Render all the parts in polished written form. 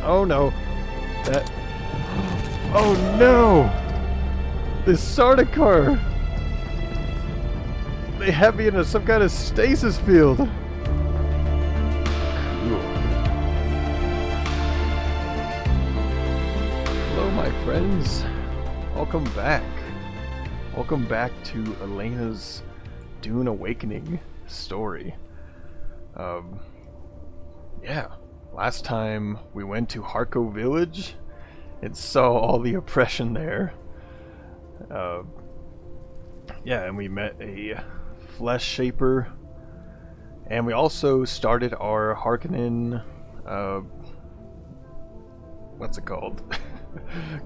Oh no. That. Oh no! This Sardaukar! They have me in some kind of stasis field. Cool. Hello, my friends. Welcome back. Welcome back to Elena's Dune Awakening story. Yeah. Last time we went to Harko Village and saw all the oppression there. Yeah, and we met a flesh shaper, and we also started our Harkonnen, what's it called?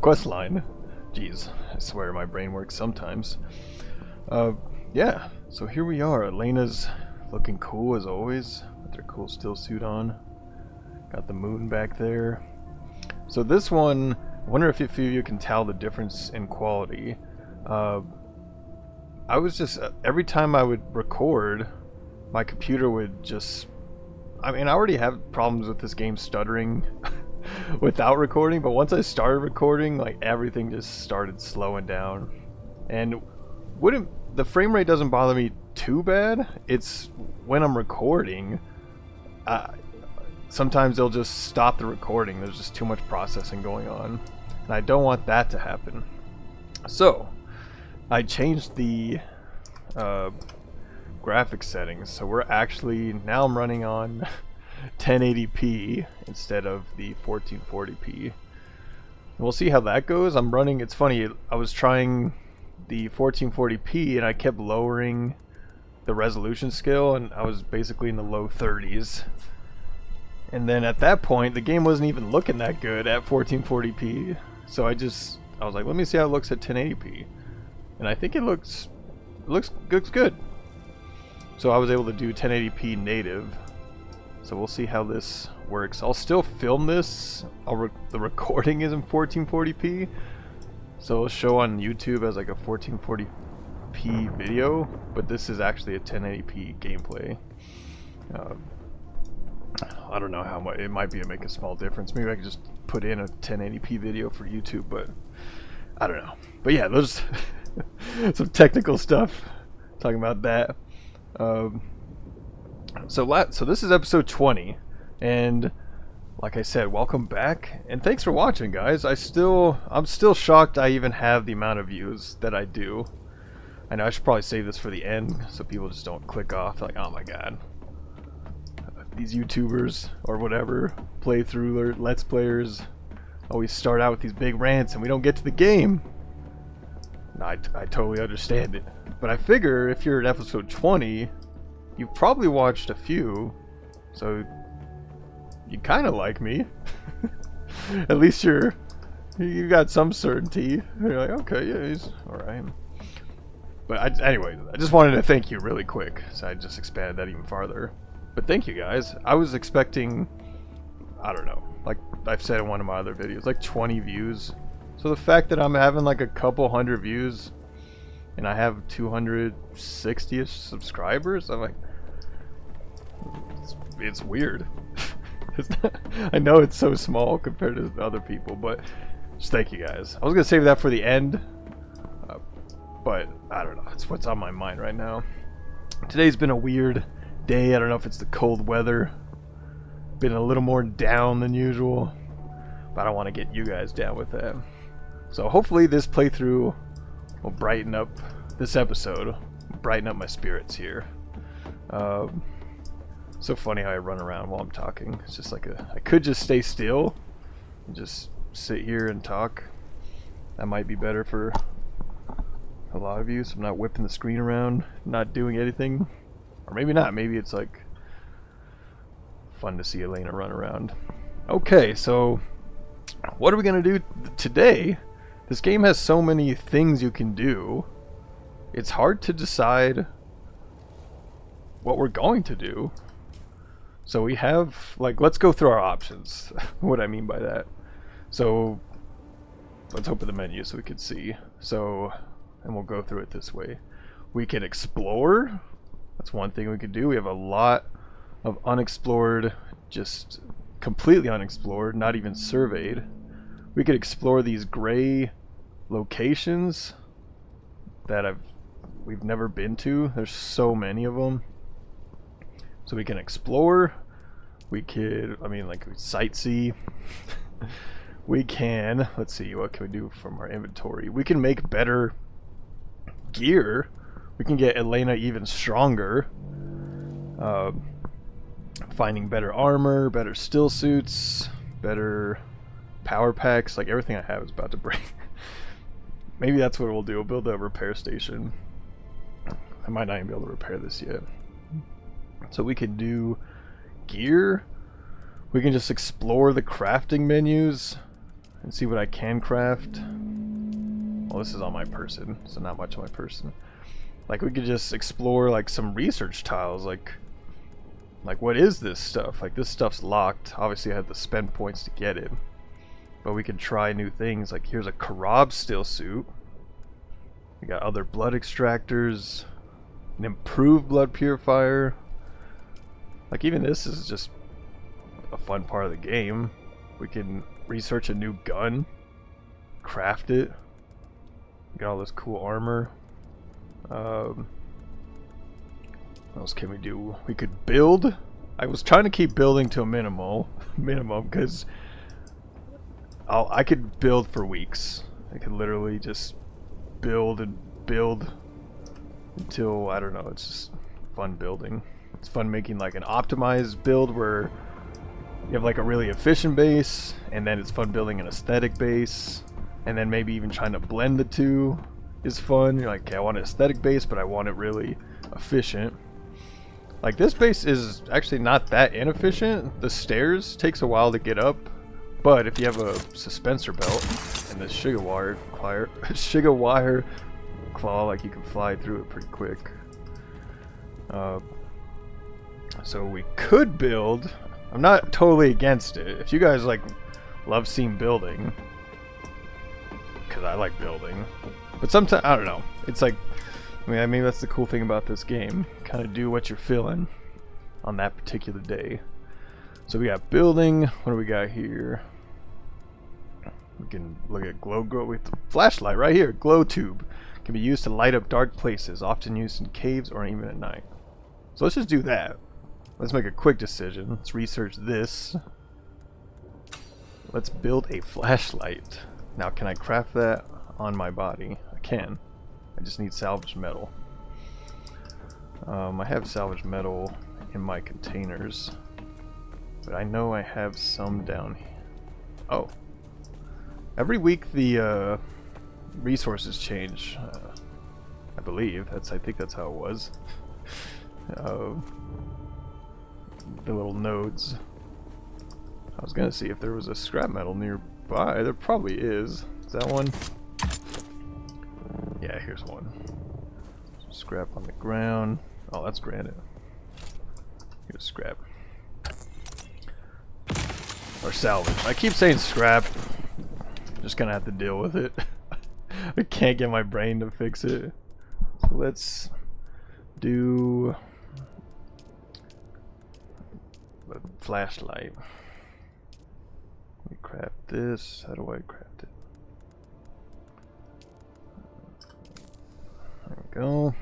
Quest line. Jeez, I swear my brain works sometimes. Yeah, so here we are. Elena's looking cool as always, with her cool still suit on. Got the moon back there. So this one, I wonder if you can tell the difference in quality. I was just, every time I would record, my computer would just, I mean, I already have problems with this game stuttering without recording, but once I started recording, like, everything just started slowing down. And the frame rate doesn't bother me too bad. It's when I'm recording, sometimes they'll just stop the recording. There's just too much processing going on, and I don't want that to happen. So I changed the graphics settings, so we're actually, now I'm running on 1080p instead of the 1440p. We'll see how that goes. I'm running, it's funny, I was trying the 1440p and I kept lowering the resolution scale, and I was basically in the low 30s. And then at that point, the game wasn't even looking that good at 1440p. So I was like, let me see how it looks at 1080p. And I think it looks good. So I was able to do 1080p native. So we'll see how this works. I'll still film this. The recording is in 1440p. So it'll show on YouTube as like a 1440p video. But this is actually a 1080p gameplay. I don't know how much, it might make a small difference. Maybe I could just put in a 1080p video for YouTube, but I don't know. But yeah, there's some technical stuff talking about that. So this is episode 20, and like I said, welcome back, and thanks for watching, guys. I'm still shocked I even have the amount of views that I do. I know I should probably save this for the end so people just don't click off like, oh my god, these YouTubers or whatever, playthrough or let's players always start out with these big rants and we don't get to the game. No, I totally understand it, but I figure if you're at episode 20, you've probably watched a few, so you kind of like me. At least you got some certainty. You're like, okay, yeah, he's all right. But anyway, I just wanted to thank you really quick, so I just expanded that even farther. But thank you guys. I was expecting, I don't know, like I've said in one of my other videos, like 20 views. So the fact that I'm having like a couple hundred views and I have 260-ish subscribers, I'm like, it's weird. I know it's so small compared to other people, but just thank you guys. I was gonna save that for the end, but I don't know, it's what's on my mind right now. Today's been a weird day. I don't know if it's the cold weather, been a little more down than usual, but I don't want to get you guys down with that. So hopefully this playthrough will brighten up this episode, brighten up my spirits here. So funny how I run around while I'm talking. It's just like I could just stay still and just sit here and talk. That might be better for a lot of you, so I'm not whipping the screen around, not doing anything. Or maybe not, maybe it's like fun to see Elena run around. Okay, so what are we gonna do today? This game has so many things you can do, it's hard to decide what we're going to do. So we have, like, let's go through our options. What I mean by that. So let's open the menu so we can see. So, and we'll go through it this way. We can explore. That's one thing we could do. We have a lot of unexplored, just completely unexplored, not even surveyed. We could explore these gray locations that we've never been to. There's so many of them. So we can explore. We could, I mean, like, sightsee. We can, let's see, what can we do from our inventory? We can make better gear. We can get Elena even stronger. Finding better armor, better still suits, better power packs. Like, everything I have is about to break. Maybe that's what we'll do. We'll build a repair station. I might not even be able to repair this yet. So we can do gear. We can just explore the crafting menus and see what I can craft. Well, this is on my person, so not much on my person. Like, we could just explore like some research tiles, like what is this stuff? Like, this stuff's locked. Obviously I have to spend points to get it. But we can try new things. Like, here's a Karab still suit. We got other blood extractors, an improved blood purifier. Like, even this is just a fun part of the game. We can research a new gun, craft it, get all this cool armor. What else can we do? We could build. I was trying to keep building to a minimum because I could build for weeks. I could literally just build and build until, I don't know, it's just fun building. It's fun making like an optimized build where you have like a really efficient base, and then it's fun building an aesthetic base, and then maybe even trying to blend the two is fun. You're like, okay, I want an aesthetic base, but I want it really efficient. Like, this base is actually not that inefficient. The stairs takes a while to get up, but if you have a suspensor belt and the Shiga wire claw, like, you can fly through it pretty quick. So we could build. I'm not totally against it. If you guys like love seeing building, because I like building, but sometimes I don't know. It's like, I mean, maybe that's the cool thing about this game. Kind of do what you're feeling on that particular day. So we got building. What do we got here? We can look at glow with the flashlight right here. Glow tube can be used to light up dark places, often used in caves or even at night. So let's just do that. Let's make a quick decision. Let's research this. Let's build a flashlight. Now, can I craft that on my body? I can. I just need salvaged metal. I have salvaged metal in my containers, but I know I have some down here. Oh. Every week the resources change. I believe. I think that's how it was. The little nodes. I was gonna see if there was a scrap metal nearby. There probably is. Is that one? Yeah, here's one. Scrap on the ground. Oh, that's granite. Here's scrap. Or salvage. I keep saying scrap. Just gonna have to deal with it. I can't get my brain to fix it. So let's do a flashlight. Let me craft this. How do I craft it? There we go.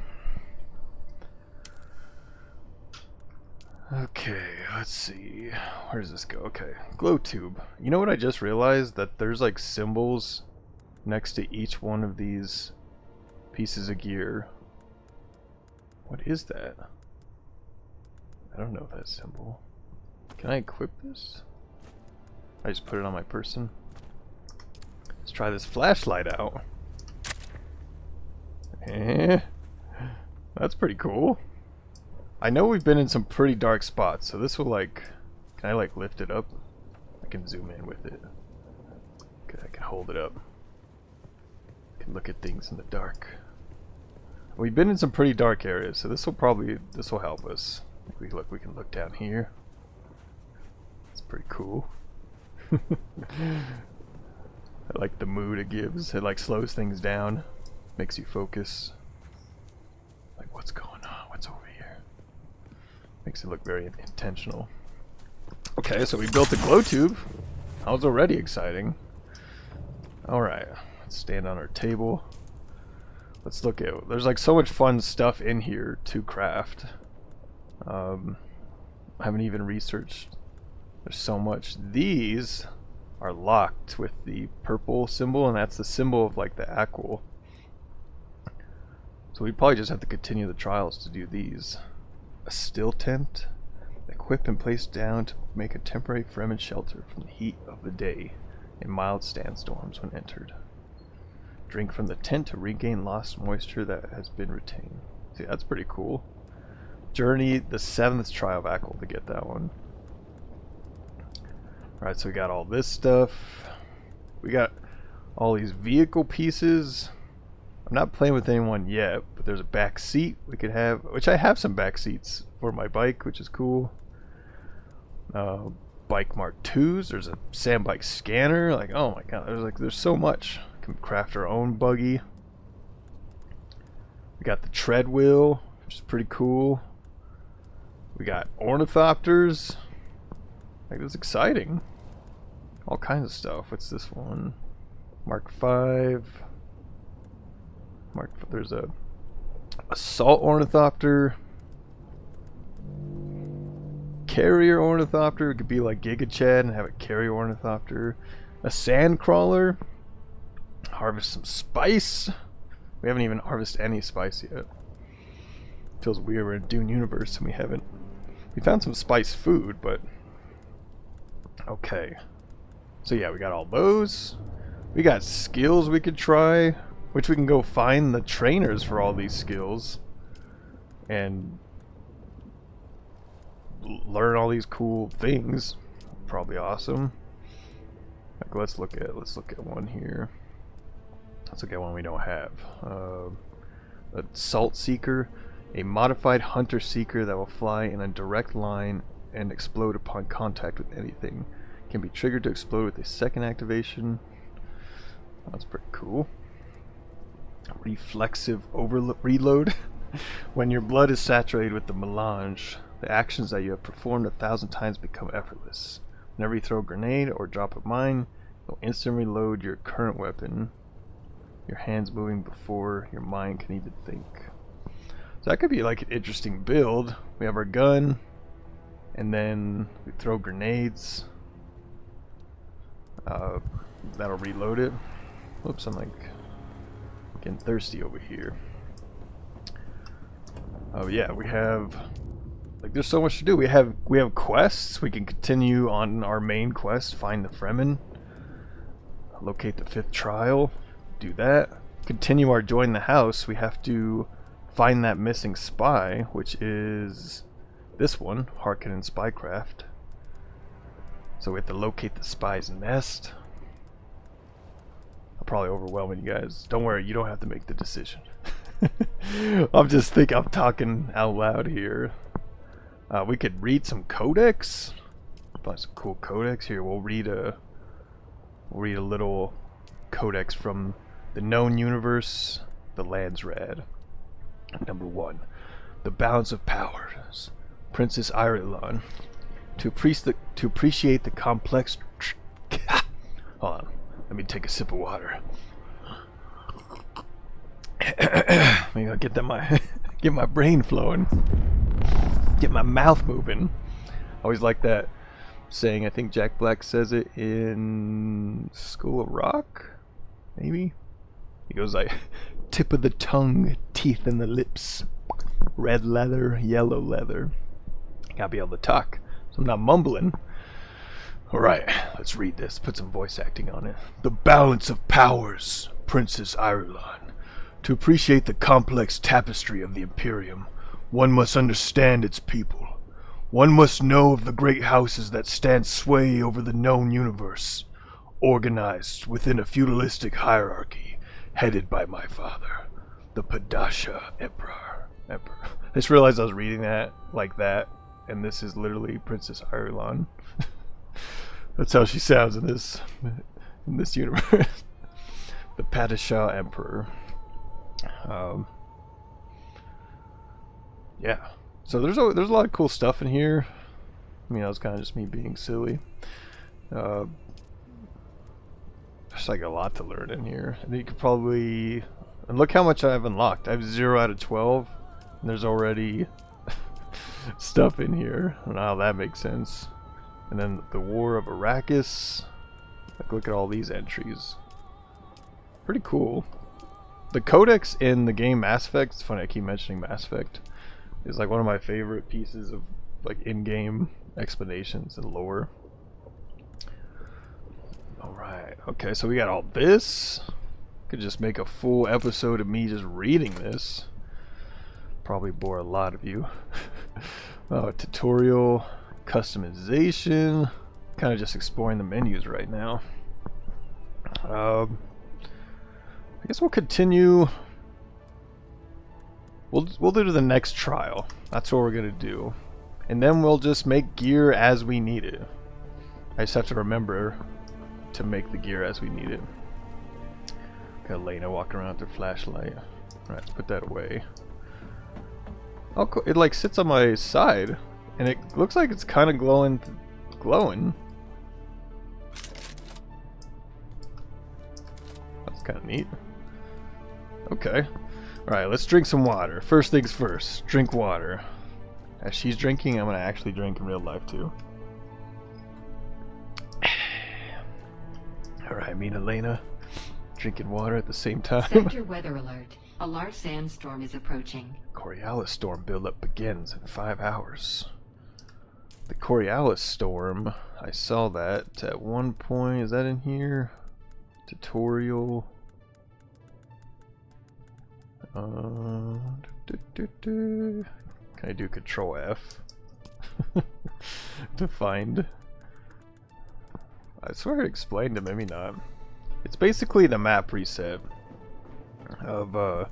Okay, let's see. Where does this go? Okay, glow tube. You know what I just realized? That there's like symbols next to each one of these pieces of gear. What is that? I don't know that symbol. Can I equip this? I just put it on my person. Let's try this flashlight out. That's pretty cool. I know we've been in some pretty dark spots, so this will like... Can I like lift it up? I can zoom in with it. Okay, I can hold it up. I can look at things in the dark. We've been in some pretty dark areas, so this will help us. We can look down here. It's pretty cool. I like the mood it gives. It like slows things down, makes you focus. Like, what's going on? What's over here? Makes it look very intentional. Okay. Okay, so we built the glow tube. That was already exciting. Alright, let's stand on our table. Let's look at... There's like so much fun stuff in here to craft. I haven't even researched. There's so much. These are locked with the purple symbol, and that's the symbol of like the Aql. So we probably just have to continue the trials to do these. A still tent. Equip and place down to make a temporary Fremen shelter from the heat of the day in mild sandstorms when entered. Drink from the tent to regain lost moisture that has been retained. See, that's pretty cool. Journey the 7th Trial of Aql to get that one. Alright, so we got all this stuff. We got all these vehicle pieces. I'm not playing with anyone yet, but there's a back seat we could have, which I have some back seats for my bike, which is cool. Bike Mark 2s. There's a sand bike scanner. Like, oh my god, there's so much. We can craft our own buggy. We got the tread wheel, which is pretty cool. We got ornithopters. Like, this is exciting. All kinds of stuff. What's this one? Mark 5. There's a assault ornithopter. Carrier ornithopter. It could be like Giga Chad and have a carrier ornithopter. A sand crawler. Harvest some spice. We haven't even harvested any spice yet. Feels weird, we're in Dune universe and we haven't. We found some spice food, but okay. So yeah, we got all those. We got skills we could try, which we can go find the trainers for all these skills and learn all these cool things. Probably awesome. Like, let's look at one here. Let's look at one we don't have. A Salt Seeker, a modified hunter seeker that will fly in a direct line and explode upon contact with anything. Can be triggered to explode with a second activation. That's pretty cool. Reflexive reload. When your blood is saturated with the melange, the actions that you have performed 1,000 times become effortless. Whenever you throw a grenade or drop a mine, you'll instantly reload your current weapon. Your hands moving before your mind can even think. So that could be like an interesting build. We have our gun, and then we throw grenades. That'll reload it. Oops, I'm like getting thirsty over here. Oh yeah, we have like there's so much to do. We have quests. We can continue on our main quest, find the Fremen, locate the 5th trial, do that. Continue our join the house. We have to find that missing spy, which is this one, Harkonnen Spycraft. So we have to locate the spy's nest. I'm probably overwhelming you guys. Don't worry, you don't have to make the decision. I'm talking out loud here. We could read some codex. Find some cool codex here. We'll read a little codex from the known universe. The land's red. Number 1, the balance of powers. Princess Irulan. To appreciate the complex. Hold on, let me take a sip of water. Maybe I'll get my brain flowing, get my mouth moving. I always like that saying. I think Jack Black says it in School of Rock. Maybe he goes like, tip of the tongue, teeth in the lips, red leather, yellow leather. Gotta be able to talk. I'm not mumbling. Alright, let's read this. Put some voice acting on it. The balance of powers, Princess Irulan. To appreciate the complex tapestry of the Imperium, one must understand its people. One must know of the great houses that stand sway over the known universe, organized within a feudalistic hierarchy, headed by my father, the Padasha Emperor. I just realized I was reading that like that. And this is literally Princess Irulan. That's how she sounds in this universe. The Padishah Emperor. Yeah. So there's a lot of cool stuff in here. I mean, that was kind of just me being silly. There's like a lot to learn in here. I think you could probably... And look how much I've unlocked. I have 0 out of 12. And there's already stuff in here. I don't know how that makes sense. And then the War of Arrakis. Like, look at all these entries. Pretty cool. The codex in the game Mass Effect, it's funny I keep mentioning Mass Effect, is like one of my favorite pieces of like in-game explanations and lore. Alright, okay, so we got all this. Could just make a full episode of me just reading this. Probably bore a lot of you. Tutorial, customization, kind of just exploring the menus right now. I guess we'll continue. We'll do the next trial. That's what we're gonna do, and then we'll just make gear as we need it. I just have to remember to make the gear as we need it. Got Lena walking around with her flashlight. Alright, let's put that away. Oh, cool. It like sits on my side, and it looks like it's kind of glowing. That's kind of neat. Okay. Alright, let's drink some water. First things first, drink water. As she's drinking, I'm gonna actually drink in real life too. Alright, me and Elena drinking water at the same time. Sector weather alert. A large sandstorm is approaching. Coriolis storm buildup begins in 5 hours. The Coriolis storm, I saw that at one point. Is that in here? Tutorial. Can I do Control F to find? I swear I explained it, maybe not. It's basically the map reset of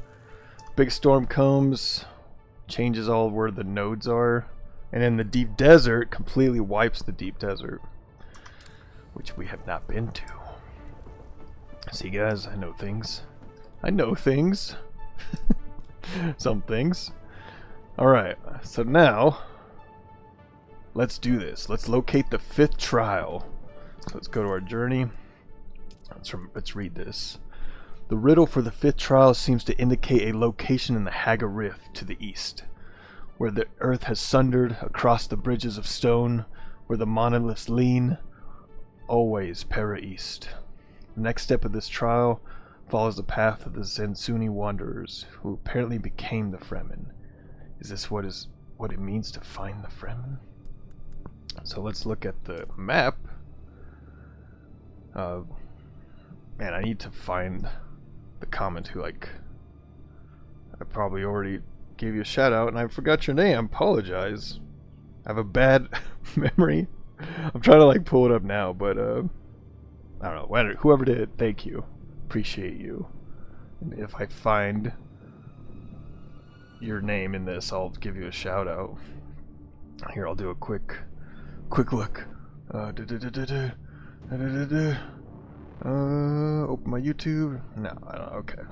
big storm comes, changes all where the nodes are, and then the deep desert completely wipes the deep desert, which we have not been to. See guys, I know things. I know things. Some things. Alright, so now let's do this. Let's locate the 5th trial. So let's go to our journey. Let's read this. The riddle for the 5th trial seems to indicate a location in the Hagga Rift to the east, where the earth has sundered across the bridges of stone, where the monoliths lean, always para east. The next step of this trial follows the path of the Zensuni wanderers, who apparently became the Fremen. Is this what it means to find the Fremen? So let's look at the map. Man, I need to find the comment who, like, I probably already gave you a shout out and I forgot your name. I apologize. I have a bad memory. I'm trying to like pull it up now, but I don't know. Whoever did it, thank you. Appreciate you. And if I find your name in this, I'll give you a shout out. Here, I'll do a quick look. Open my YouTube. No, I don't. Okay.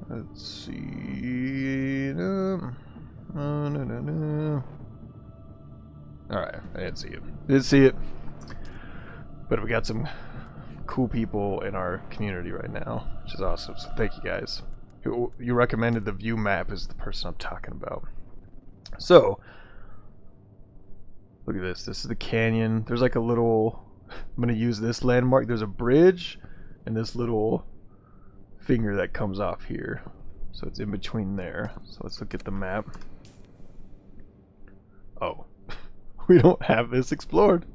Let's see. No. Alright, I didn't see it. Didn't see it. But we got some cool people in our community right now, which is awesome. So thank you guys. You recommended the view map is the person I'm talking about. So, look at this. This is the canyon. There's like a little... I'm going to use this landmark. There's a bridge and this little finger that comes off here. So it's in between there. So let's look at the map. Oh. We don't have this explored.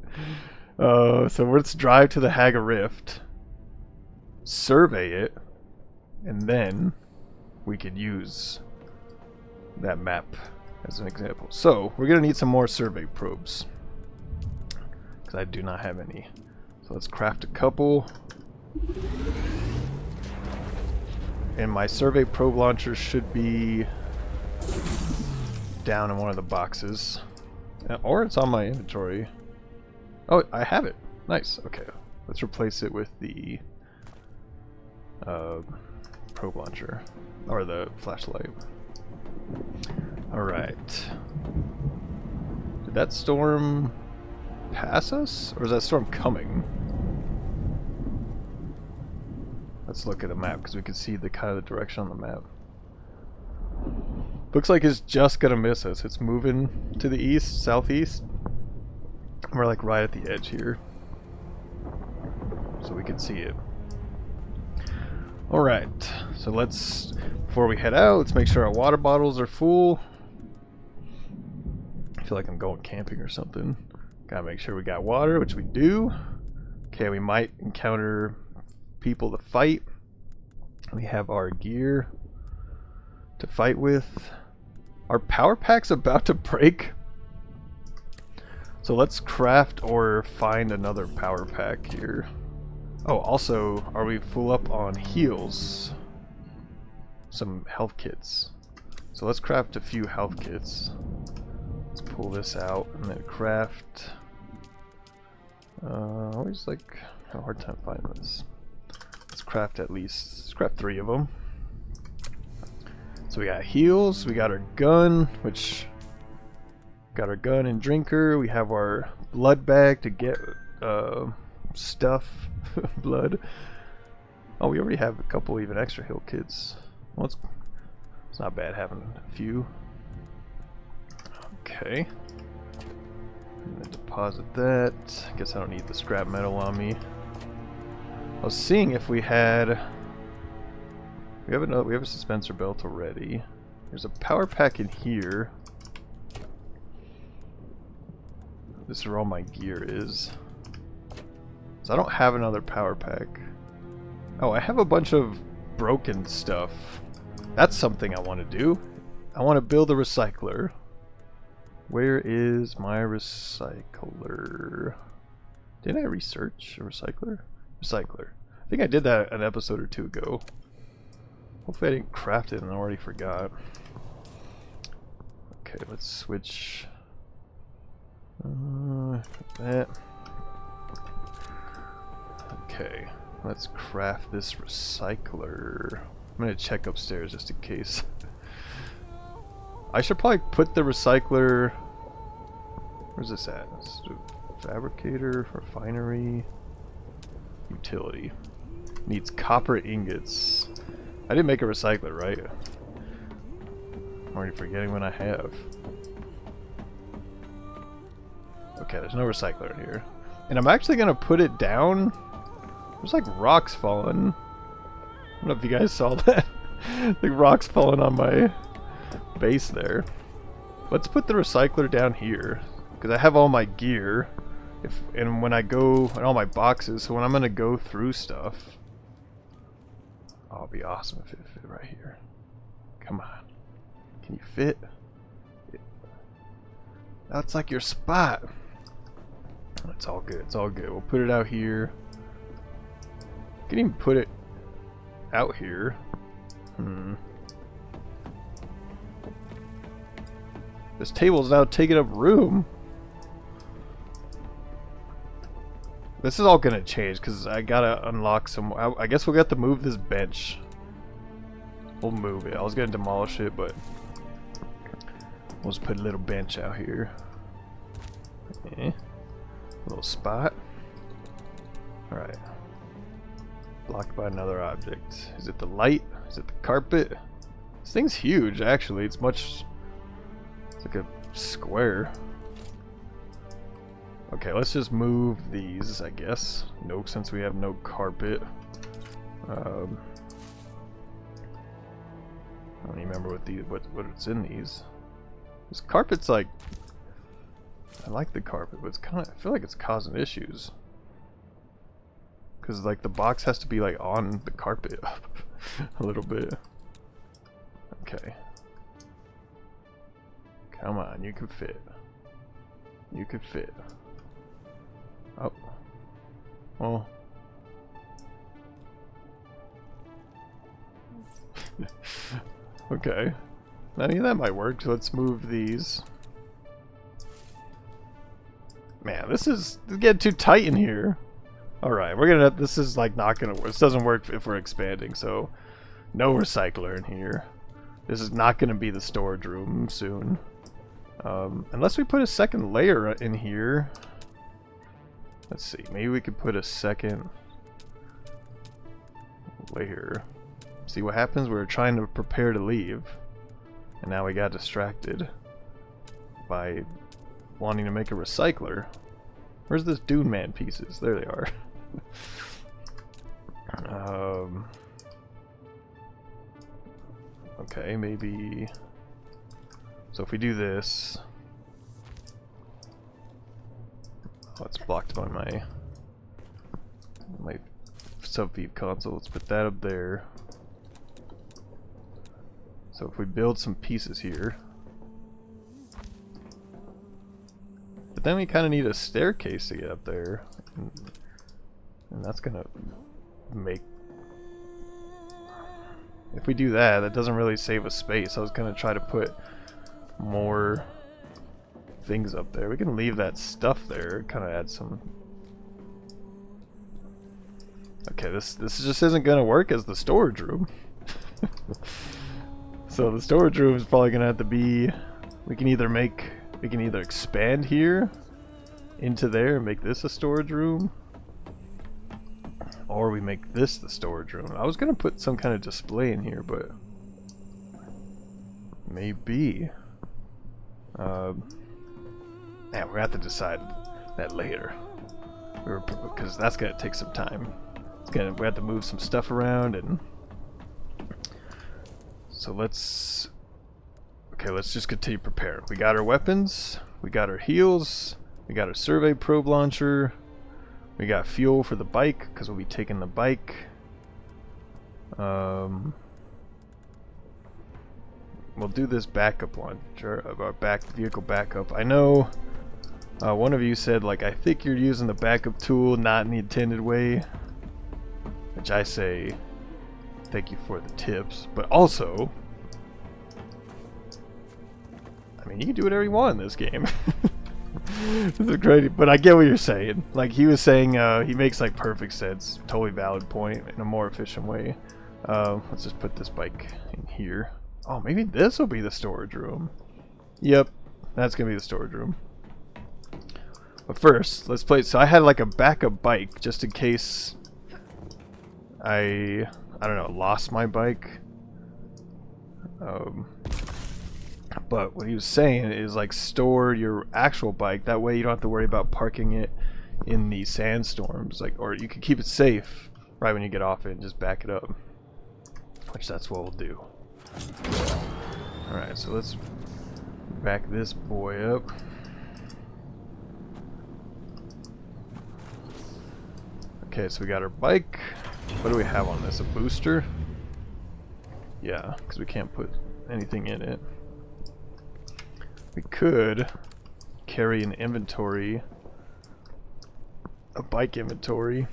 So let's drive to the Hagga Rift. Survey it. And then we could use that map as an example. So we're going to need some more survey probes, because I do not have any. So let's craft a couple. And my survey probe launcher should be down in one of the boxes. Or it's on my inventory. Oh, I have it. Nice. Okay. Let's replace it with the probe launcher. Or the flashlight. Alright. Did that storm pass us? Or is that storm coming? Let's look at the map because we can see the kind of the direction on the map. Looks like it's just gonna miss us. It's moving to the east, southeast. We're like right at the edge here. So we can see it. Alright, so let's, before we head out, let's make sure our water bottles are full. I feel like I'm going camping or something. Gotta make sure we got water, which we do. Okay, we might encounter people to fight. We have our gear to fight with. Our power pack's about to break. So let's craft or find another power pack here. Oh, also, are we full up on heals? Some health kits. So let's craft a few health kits. Let's pull this out and then craft. Always like have a hard time finding this. Let's craft at least. Let's craft 3 of them. So we got heals. We got our gun, which got our gun and drinker. We have our blood bag to get stuff. Blood. Oh, we already have a couple even extra heal kits. Well, it's not bad having a few. Okay. I'm gonna deposit that. I guess I don't need the scrap metal on me. I was seeing if we had. We have a dispenser belt already. There's a power pack in here. This is where all my gear is. So I don't have another power pack. Oh, I have a bunch of broken stuff. That's something I want to do. I want to build a recycler. Where is my recycler? Didn't I research a recycler? Recycler. I think I did that an episode or 2 ago. Hopefully I didn't craft it and I already forgot. Okay, let's switch. That. Okay, let's craft this recycler. I'm gonna check upstairs just in case. I should probably put the recycler. Where's this at? Fabricator, refinery, utility. Needs copper ingots. I didn't make a recycler, right? I'm already forgetting what I have. Okay, there's no recycler in here. And I'm actually gonna put it down. There's like rocks falling. I don't know if you guys saw that. Like rocks falling on my base there. Let's put the recycler down here because I have all my gear. And when I go and all my boxes, so when I'm gonna go through stuff, oh, it'd be awesome if it fit right here. Come on, can you fit? That's like your spot. It's all good. It's all good. We'll put it out here. Can even put it out here. This table's now taking up room. This is all gonna change because I gotta unlock some. I guess we'll have to move this bench. We'll move it. I was gonna demolish it, but we'll just put a little bench out here. Okay. A little spot. Alright. Blocked by another object. Is it the light? Is it the carpet? This thing's huge, actually. It's much. It's like a square. Okay, let's just move these, I guess. No, since we have no carpet. I don't even remember what's in these. This carpet's like. I like the carpet, but it's kind of. I feel like it's causing issues. Because like the box has to be like on the carpet a little bit. Okay. Come on, you can fit. You can fit. Oh. Well. Okay. I mean, that might work. So let's move these. Man, this is getting too tight in here. Alright, we're gonna. This is like not gonna work. This doesn't work if we're expanding, so no recycler in here. This is not going to be the storage room soon. Unless we put a second layer in here. Let's see, maybe we could put a second layer. See what happens? We were trying to prepare to leave, and now we got distracted by wanting to make a recycler. Where's this Dune Man pieces? There they are. Okay, maybe. So if we do this, oh, it's blocked by my sub-feed console. Let's put that up there. So if we build some pieces here, but then we kind of need a staircase to get up there, and that's gonna make. If we do that, that doesn't really save us space. I was gonna try to put more things up there. We can leave that stuff there, kind of add some. Okay, this just isn't gonna work as the storage room. So the storage room is probably gonna have to be. We can either expand here into there and make this a storage room, or we make this the storage room. I was gonna put some kind of display in here, but maybe. Yeah, we're gonna have to decide that later, because that's gonna take some time. We have to move some stuff around, and so let's just continue preparing. We got our weapons, we got our heals, we got our survey probe launcher, we got fuel for the bike because we'll be taking the bike. We'll do this backup launcher of our vehicle backup. I know one of you said, like, I think you're using the backup tool not in the intended way, which I say thank you for the tips, but also, I mean, you can do whatever you want in this game. This is great, but I get what you're saying. Like he was saying, he makes like perfect sense, totally valid point in a more efficient way. Let's just put this bike in here. Oh, maybe this will be the storage room. Yep, that's gonna be the storage room. But first, let's play. So I had like a backup bike just in case I don't know, lost my bike. But what he was saying is like store your actual bike. That way you don't have to worry about parking it in the sandstorms. Like, or you can keep it safe right when you get off it and just back it up. Which that's what we'll do. Alright, so let's back this boy up. Okay, so we got our bike. What do we have on this? A booster? Yeah, because we can't put anything in it. We could carry an inventory, a bike inventory.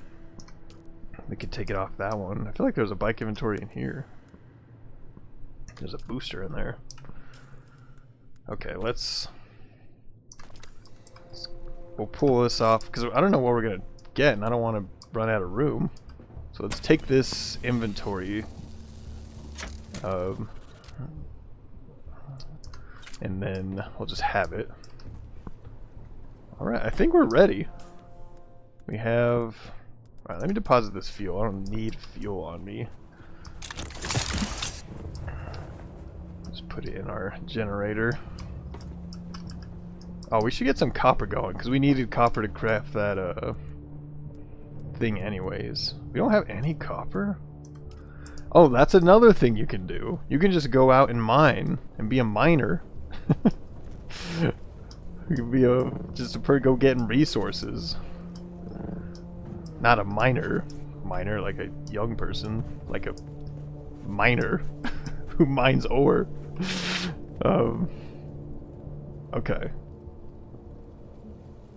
We could take it off that one. I feel like there's a bike inventory in here. There's a booster in there. Okay, we'll pull this off because I don't know what we're gonna get, and I don't want to run out of room. So let's take this inventory, and then we'll just have it. Alright, I think we're ready. We have. Alright, let me deposit this fuel. I don't need fuel on me. Just put it in our generator. Oh, we should get some copper going because we needed copper to craft that thing anyways. We don't have any copper? Oh, that's another thing you can do. You can just go out and mine and be a miner. You can be go getting resources. Not a miner like a young person, like a miner who mines ore. Okay.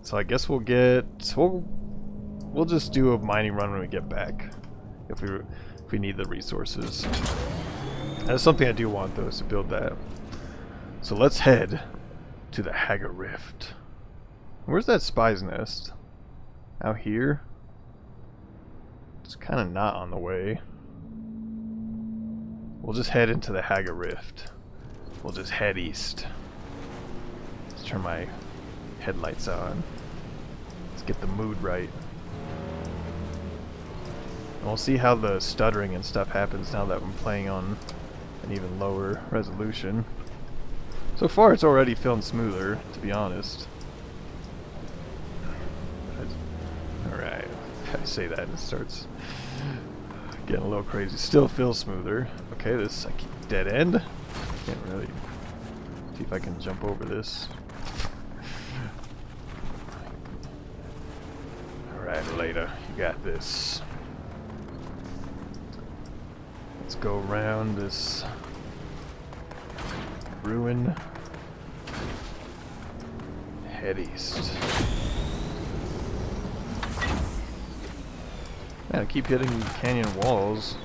So I guess we'll just do a mining run when we get back, if we need the resources. That's something I do want though, is to build that. So let's head to the Hagga Rift. Where's that spy's nest? Out here? It's kind of not on the way. we'll just head into the Hagga Rift. We'll just head east. Let's turn my headlights on. Let's get the mood right. And we'll see how the stuttering and stuff happens now that I'm playing on an even lower resolution. So far it's already feeling smoother, to be honest. Alright, I say that and it starts getting a little crazy. Still feels smoother. Okay, this I keep dead end. Can't really see if I can jump over this. Alright, Leda, you got this. Let's go around this ruin. Head east. Man, I keep hitting canyon walls.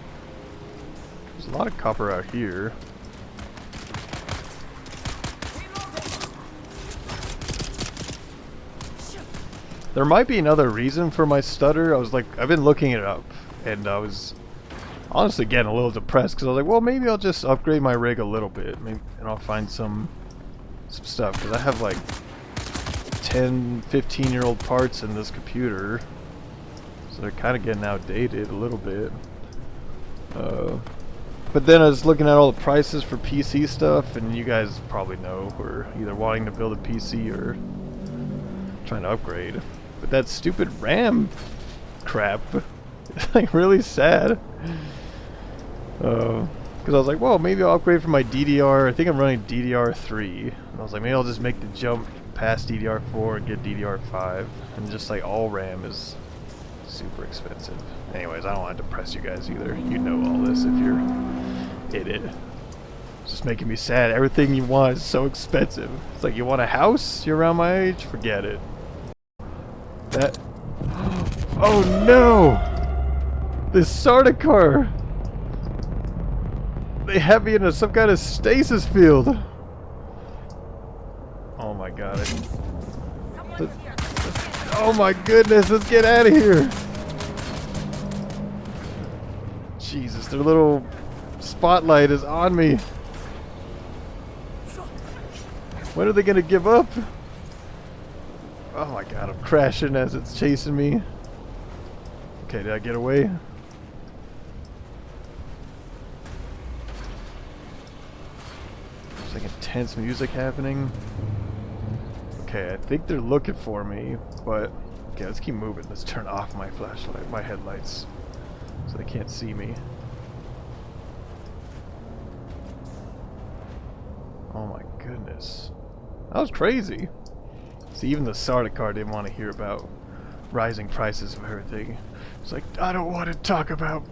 There's a lot of copper out here. There might be another reason for my stutter. I've been looking it up, and I was honestly getting a little depressed because I was like, well, maybe I'll just upgrade my rig a little bit, maybe, and I'll find some stuff. Because I have like 10, 15-year-old parts in this computer, so they're kind of getting outdated a little bit. But then I was looking at all the prices for PC stuff, and you guys probably know we're either wanting to build a PC or trying to upgrade. But that stupid RAM crap is like really sad. Because I was like, well, maybe I'll upgrade from my DDR. I think I'm running DDR3. And I was like, maybe I'll just make the jump past DDR4 and get DDR5. And just like all RAM is super expensive. Anyways, I don't want to depress you guys either. You know all this if you're in it. It's just making me sad. Everything you want is so expensive. It's like, you want a house? You're around my age? Forget it. That... Oh no! This Sardaukar! They have me in some kind of stasis field! Oh my god. Oh my goodness, let's get out of here! Jesus, their little spotlight is on me. When are they gonna give up? Oh my god, I'm crashing as it's chasing me. Okay, did I get away? There's like intense music happening. Okay, I think they're looking for me, but okay, let's keep moving. Let's turn off my flashlight, my headlights, so they can't see me. Oh my goodness. That was crazy. See, even the Sardaukar didn't want to hear about rising prices of everything. It's like, I don't want to talk about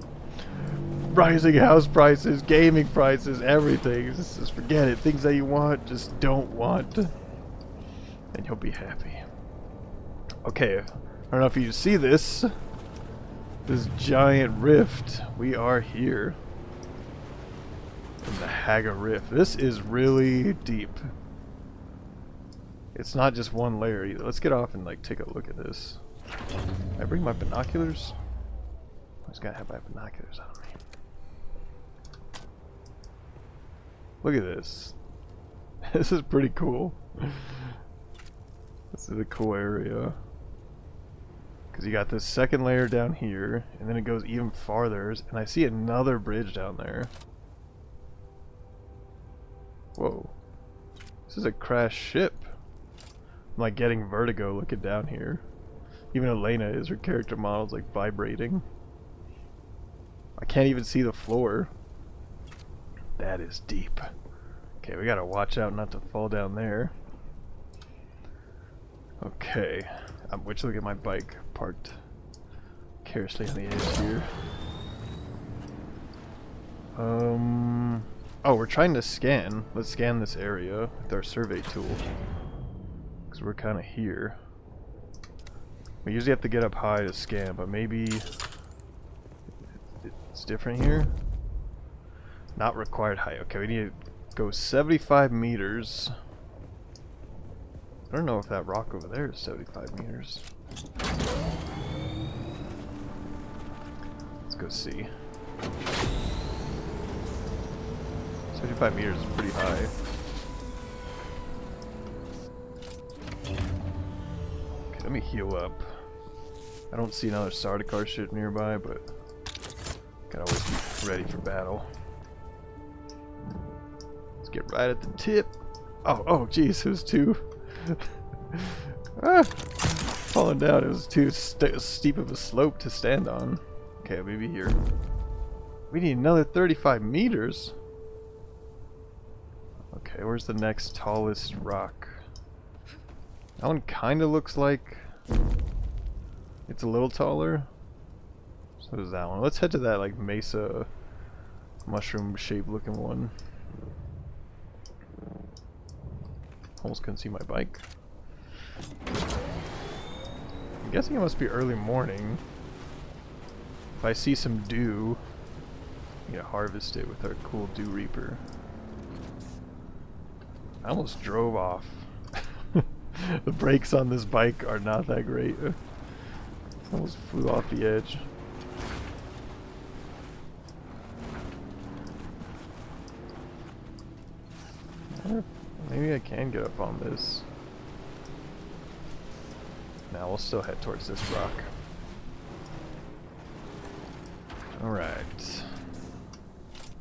rising house prices, gaming prices, everything. Just forget it. Things that you want, just don't want. And you'll be happy. Okay, I don't know if you see this. This giant rift. We are here. In the Hagga Rift. This is really deep. It's not just one layer either. Let's get off and like take a look at this. Can I bring my binoculars? I just gotta have my binoculars on me. Look at this. This is pretty cool. This is a cool area. Because you got this second layer down here, and then it goes even farther, and I see another bridge down there. Whoa. This is a crashed ship. I'm like getting vertigo looking down here. Even Elena is, her character model's like vibrating. I can't even see the floor. That is deep. Okay, we gotta watch out not to fall down there. Okay. Which look at my bike parked carelessly on the edge here. Oh, we're trying to scan. Let's scan this area with our survey tool. Because we're kind of here. We usually have to get up high to scan, but maybe it's different here. Not required height. Okay, we need to go 75 meters. I don't know if that rock over there is 75 meters. Let's go see. 75 meters is pretty high. Okay, let me heal up. I don't see another Sardaukar ship nearby, but gotta always be ready for battle. Let's get right at the tip. Oh, jeez, it was too falling down. It was too steep of a slope to stand on. Okay, maybe here. We need another 35 meters. Okay, where's the next tallest rock? That one kind of looks like it's a little taller. So does that one. Let's head to that like mesa mushroom shaped looking one. Almost couldn't see my bike. I'm guessing it must be early morning. If I see some dew, I'm gonna harvest it with our cool dew reaper. I almost drove off. The brakes on this bike are not that great. Almost flew off the edge. Maybe I can get up on this. Now we'll still head towards this rock. Alright.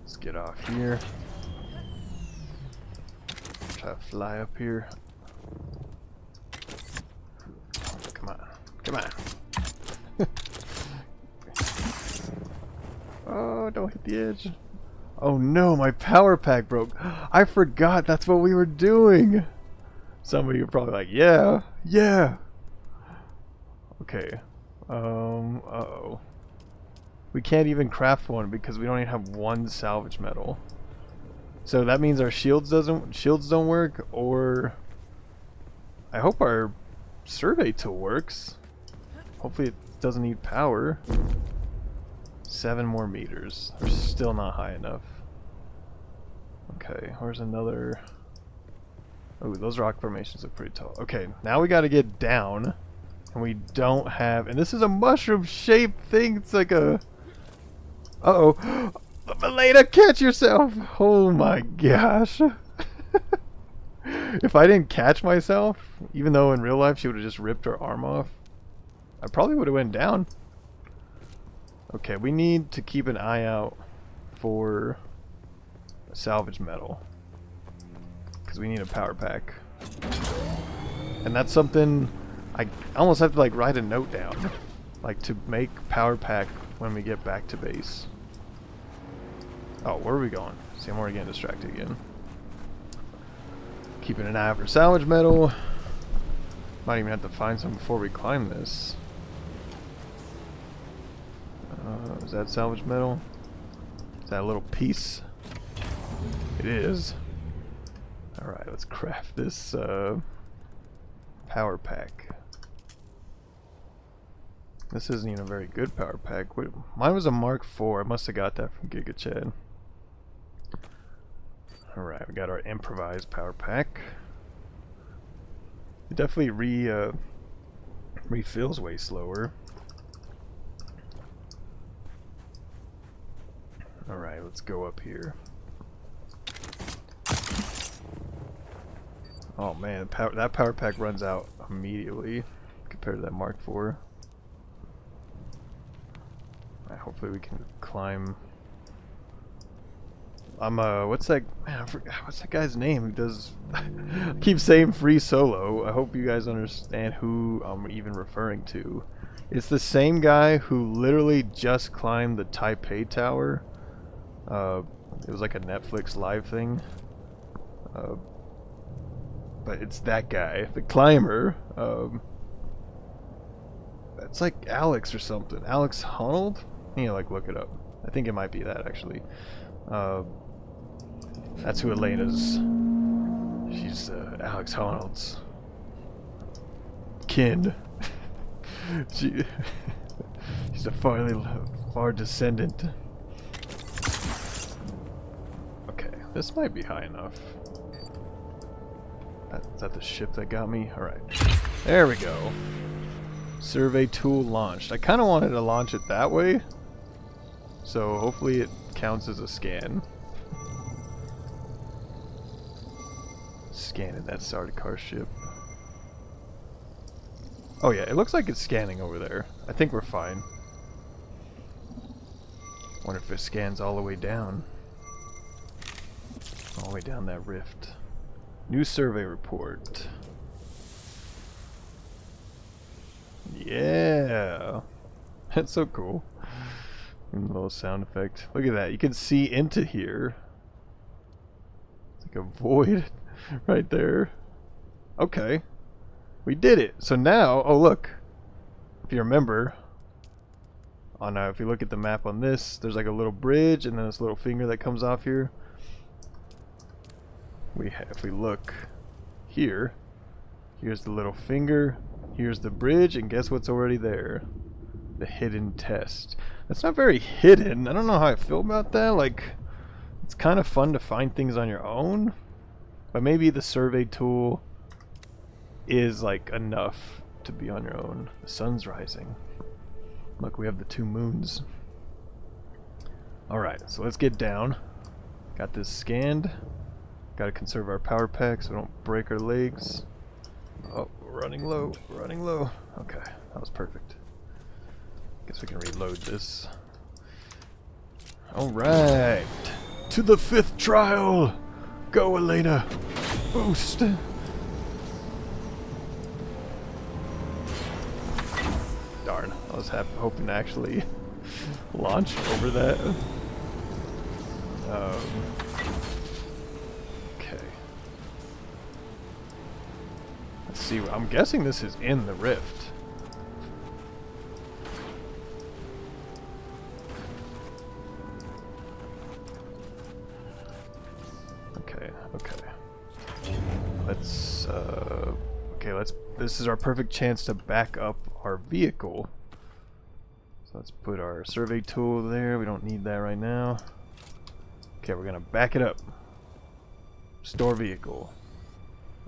Let's get off here. Try to fly up here. Come on. Come on. Oh, don't hit the edge. Oh no, my power pack broke. I forgot that's what we were doing. Some of you are probably like, yeah, yeah. Okay. Uh-oh. We can't even craft one because we don't even have one salvage metal. So that means our shields don't work, or I hope our survey tool works. Hopefully it doesn't need power. 7 more meters. We're still not high enough. Okay, where's another? Oh, those rock formations look pretty tall. Okay, now we gotta get down. And we don't have... And this is a mushroom-shaped thing. It's like a... Uh-oh. Milena, catch yourself! Oh my gosh. If I didn't catch myself, even though in real life she would have just ripped her arm off, I probably would have went down. Okay, we need to keep an eye out for salvage metal. Because we need a power pack. And that's something I almost have to like write a note down. Like to make power pack when we get back to base. Oh, where are we going? See, I'm already getting distracted again. Keeping an eye out for salvage metal. Might even have to find some before we climb this. Is that salvage metal? Is that a little piece? It is. Alright, let's craft this power pack. This isn't even a very good power pack. Wait, mine was a Mark IV. I must have got that from Giga Chad. Alright, we got our improvised power pack. It definitely refills way slower. Alright, let's go up here. Oh man, that power pack runs out immediately compared to that Mark IV. Hopefully we can climb. What's that? Man, I forgot, what's that guy's name who does? I keep saying free solo. I hope you guys understand who I'm even referring to. It's the same guy who literally just climbed the Taipei Tower. It was like a Netflix live thing. But it's that guy, the climber. It's like Alex or something. Alex Honnold? You know, like look it up. I think it might be that actually. That's who Elena's. She's Alex Honnold's kin. She's a far descendant. Okay, this might be high enough. Is that the ship that got me? Alright. There we go. Survey tool launched. I kind of wanted to launch it that way. So hopefully it counts as a scan. scanning that Sardaukar ship. Oh yeah, it looks like it's scanning over there. I think we're fine. Wonder if it scans all the way down. All the way down that rift. New survey report. Yeah. That's so cool. And a little sound effect. Look at that. You can see into here. It's like a void right there. Okay. We did it. So now, oh look. If you remember, on if you look at the map on this, there's like a little bridge and then this little finger that comes off here. If we look here, here's the little finger, here's the bridge, and guess what's already there? The hidden test. That's not very hidden. I don't know how I feel about that. Like, it's kind of fun to find things on your own, but maybe the survey tool is like enough to be on your own. The sun's rising. Look, we have the 2 moons. Alright, so let's get down. Got this scanned. Gotta conserve our power pack so we don't break our legs. Oh, we're running low. We're running low. Okay, that was perfect. Guess we can reload this. Alright. To the 5th trial! Go, Elena! Boost! Darn, I was hoping to actually launch over that. Okay. Let's see, I'm guessing this is in the rift. This is our perfect chance to back up our vehicle. So let's put our survey tool there. We don't need that right now. Okay, we're gonna back it up. Store vehicle.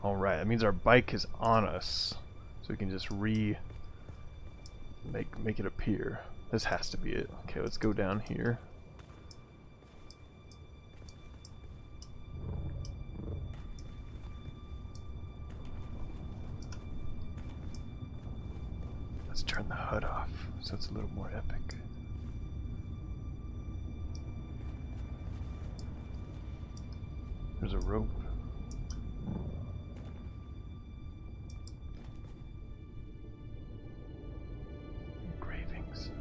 Alright, that means our bike is on us. So we can just make it appear. This has to be it. Okay, let's go down here. Let's turn the HUD off so it's a little more epic. There's a rope. Engravings.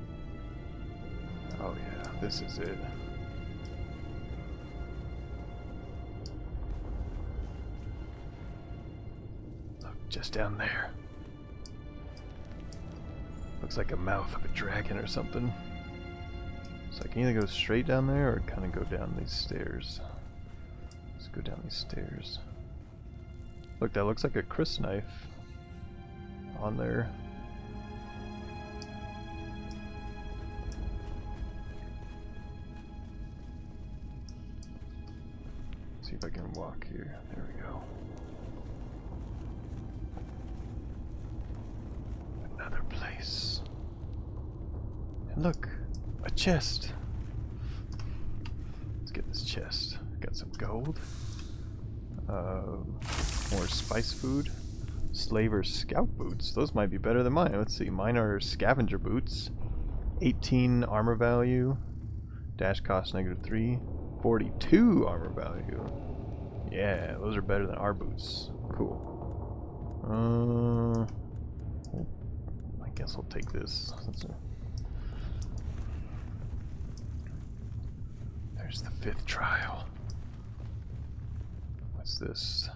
Oh yeah, this is it. Look, just down there. Looks like a mouth of a dragon or something. So I can either go straight down there or kind of go down these stairs. Let's go down these stairs. Look, that looks like a crysknife on there. See if I can walk here. There we go. Another place. And look, a chest. Let's get this chest. Got some gold. More spice food. Slaver's scout boots. Those might be better than mine. Let's see. Mine are scavenger boots. 18 armor value. Dash cost -3. 42 armor value. Yeah, those are better than our boots. Cool. I guess I'll take this. There's the 5th trial. What's this?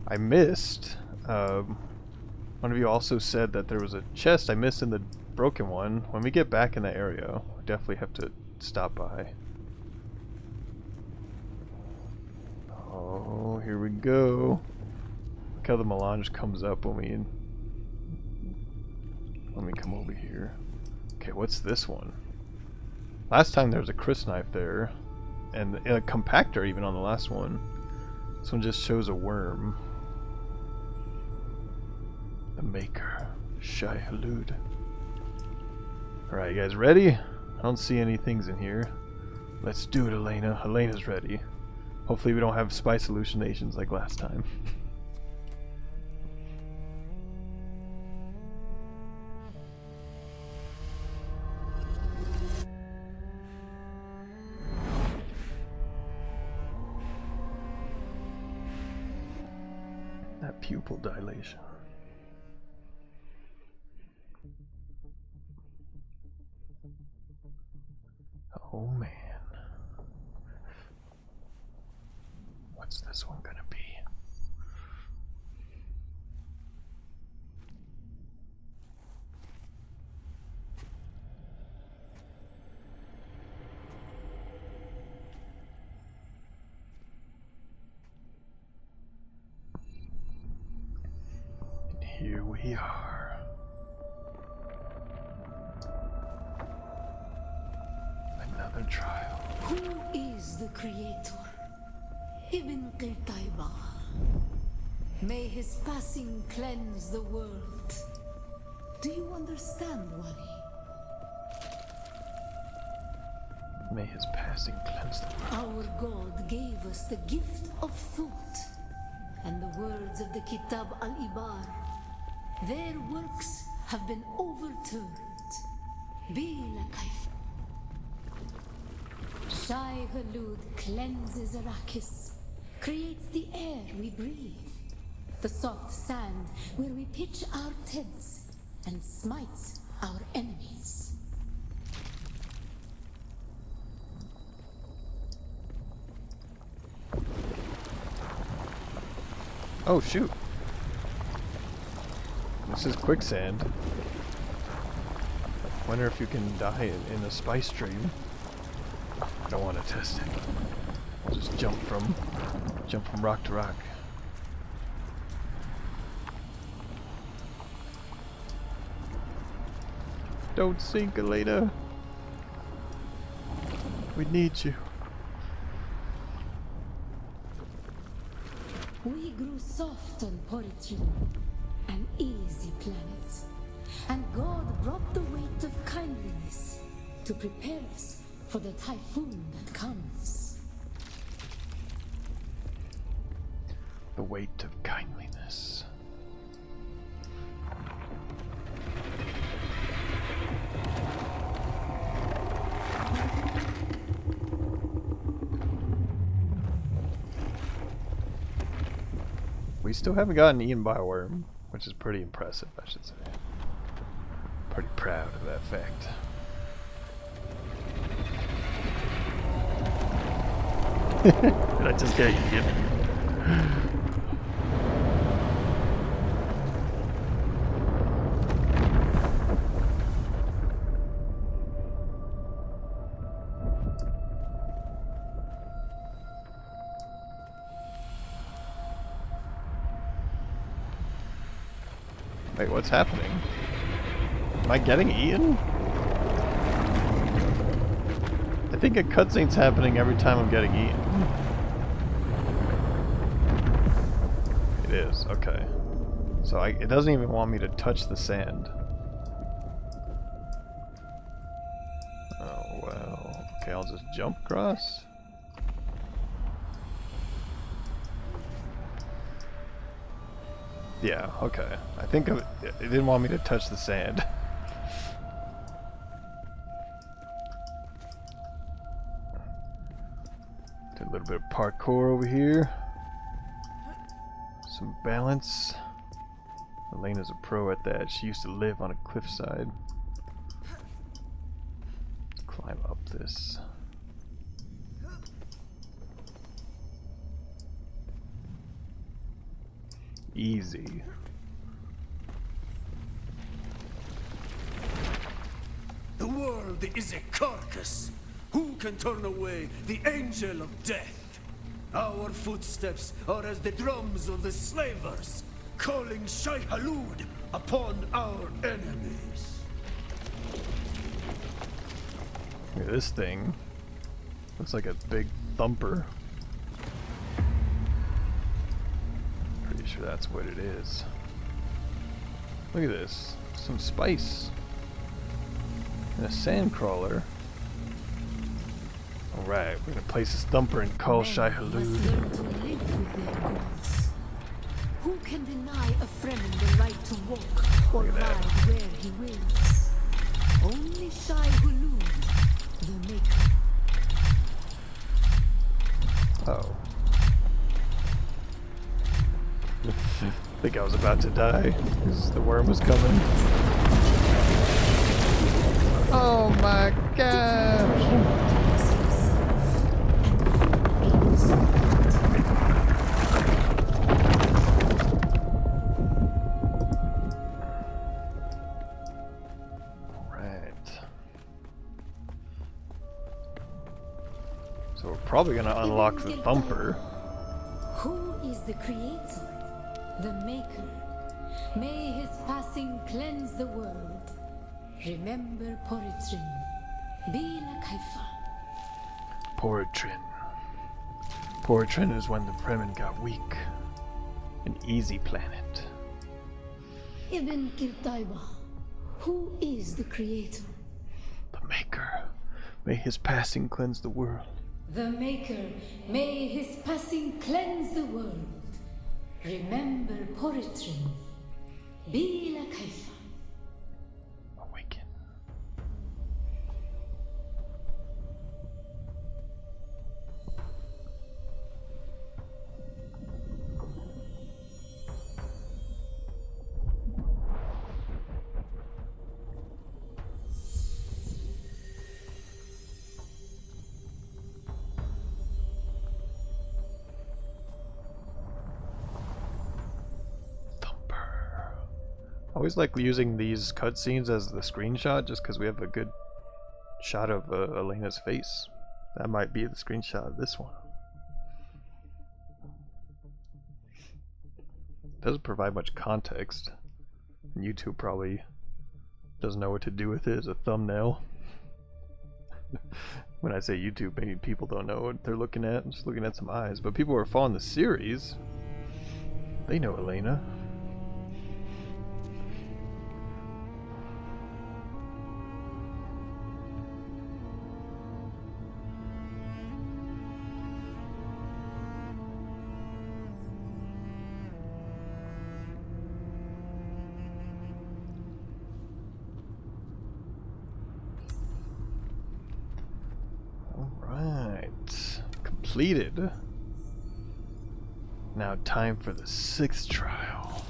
I missed. One of you also said that there was a chest I missed in the broken one. When we get back in the area, we definitely have to stop by. Oh, here we go. Look how the melange comes up when we come over here. Okay, what's this one? Last time there was a crysknife there, and a compactor even on the last one. This one just shows a worm. The Maker. Shai Halud. Alright, you guys ready? I don't see any things in here. Let's do it, Elena. Elena's ready. Hopefully we don't have spice hallucinations like last time. That pupil dilation. Oh man. What's this one gonna be? And here we are. Another trial. Who is the creator? Ibn Qitaiba. May his passing cleanse the world. Do you understand, Wali? May his passing cleanse the world. Our God gave us the gift of thought, and the words of the Kitab al-Ibar. Their works have been overturned. Bila kayf. Shai Halud cleanses Arrakis, creates the air we breathe, the soft sand where we pitch our tents, and smites our enemies. Oh shoot. This is quicksand. Wonder if you can die in a spice stream. I don't want to test it. I'll just jump from rock to rock. Don't sink, Elena. We need you. We grew soft on Poritune, an easy planet, and God brought the weight of kindliness to prepare us for the typhoon that comes. The weight of kindliness. We still haven't gotten eaten by a worm, which is pretty impressive, I should say. Pretty proud of that fact. Did I just get eaten? Wait, what's happening? Am I getting eaten? I think a cutscene's happening every time I'm getting eaten. It is, okay. So it doesn't even want me to touch the sand. Oh well. Okay, I'll just jump across. Yeah, okay. I think it didn't want me to touch the sand. Did a little bit of parkour over here. Some balance. Elena's a pro at that. She used to live on a cliffside. Let's climb up this. Easy. The world is a carcass. Who can turn away the angel of death? Our footsteps are as the drums of the slavers, calling Shai Halud upon our enemies. Look at this thing. Looks like a big thumper. Pretty sure that's what it is. Look at this. some spice. And a sand crawler. Alright, we're gonna place this thumper and call Shai Men must Hulud. learn to live with their gods. Who can deny a Fremen the right to walk or Look at that. ride where he wills? Only Shai Hulud, the Maker. Oh. I think I was about to die because the worm was coming. Oh my gosh! So we're probably gonna unlock the thumper. Who is the creator? The maker. May his passing cleanse the world. Remember Poritrin. Bila Kaifa. Poritrin. Poritrin is when the Fremen got weak. An easy planet. Ibn Kirtaiba. Who is the creator? The Maker. May his passing cleanse the world. The Maker. May his passing cleanse the world. Remember Poritrin. Bila Kaifa. Awaken. I always like using these cutscenes as the screenshot just because we have a good shot of Elena's face. That might be the screenshot of this one. Doesn't provide much context. YouTube probably doesn't know what to do with it as a thumbnail. When I say YouTube, maybe people don't know what they're looking at. I'm just looking at some eyes. But people who are following the series, they know Elena. Completed. Now time for the 6th trial.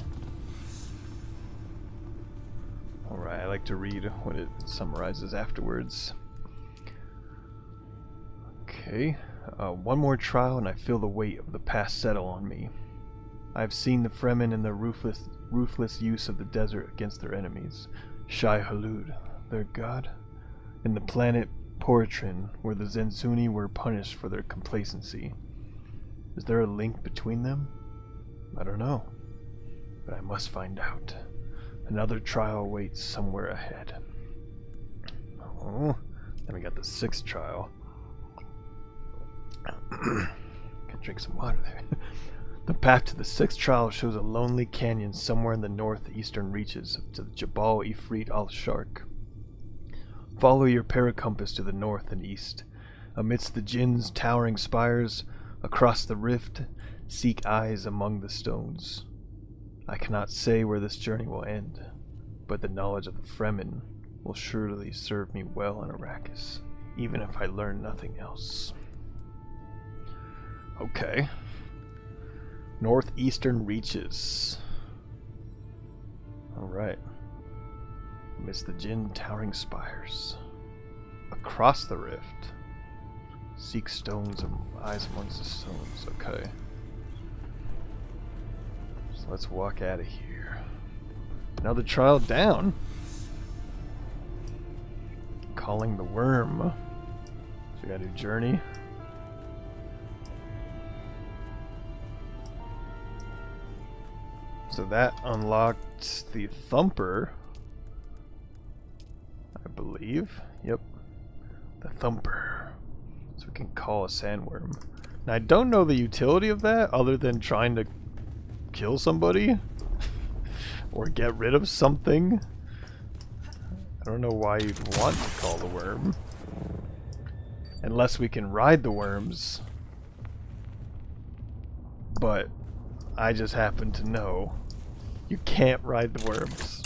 Alright, I like to read what it summarizes afterwards. Okay, one more trial and I feel the weight of the past settle on me. I have seen the Fremen in their ruthless use of the desert against their enemies. Shai Hulud, their god, and the planet Poritrin, where the Zensuni were punished for their complacency. Is there a link between them? I don't know, but I must find out. Another trial awaits somewhere ahead. Oh, then we got the 6th trial. Gotta drink some water there. The path to the 6th trial shows a lonely canyon somewhere in the northeastern reaches to the Jabal Eifrit Al-Sharq. Follow your paracompass to the north and east. Amidst the Jinn's towering spires, across the rift, seek eyes among the stones. I cannot say where this journey will end, but the knowledge of the Fremen will surely serve me well in Arrakis, even if I learn nothing else. Okay. Northeastern reaches. Alright. Amidst the Jinn towering spires. Across the rift. Seek stones and eyes amongst the stones. Okay. So let's walk out of here. Another trial down. Calling the worm. So we gotta do journey. So that unlocked the thumper. I believe. Yep. The thumper. So we can call a sandworm. Now I don't know the utility of that other than trying to kill somebody or get rid of something. don't know why you'd want to call the worm. Unless we can ride the worms. But I just happen to know you can't ride the worms.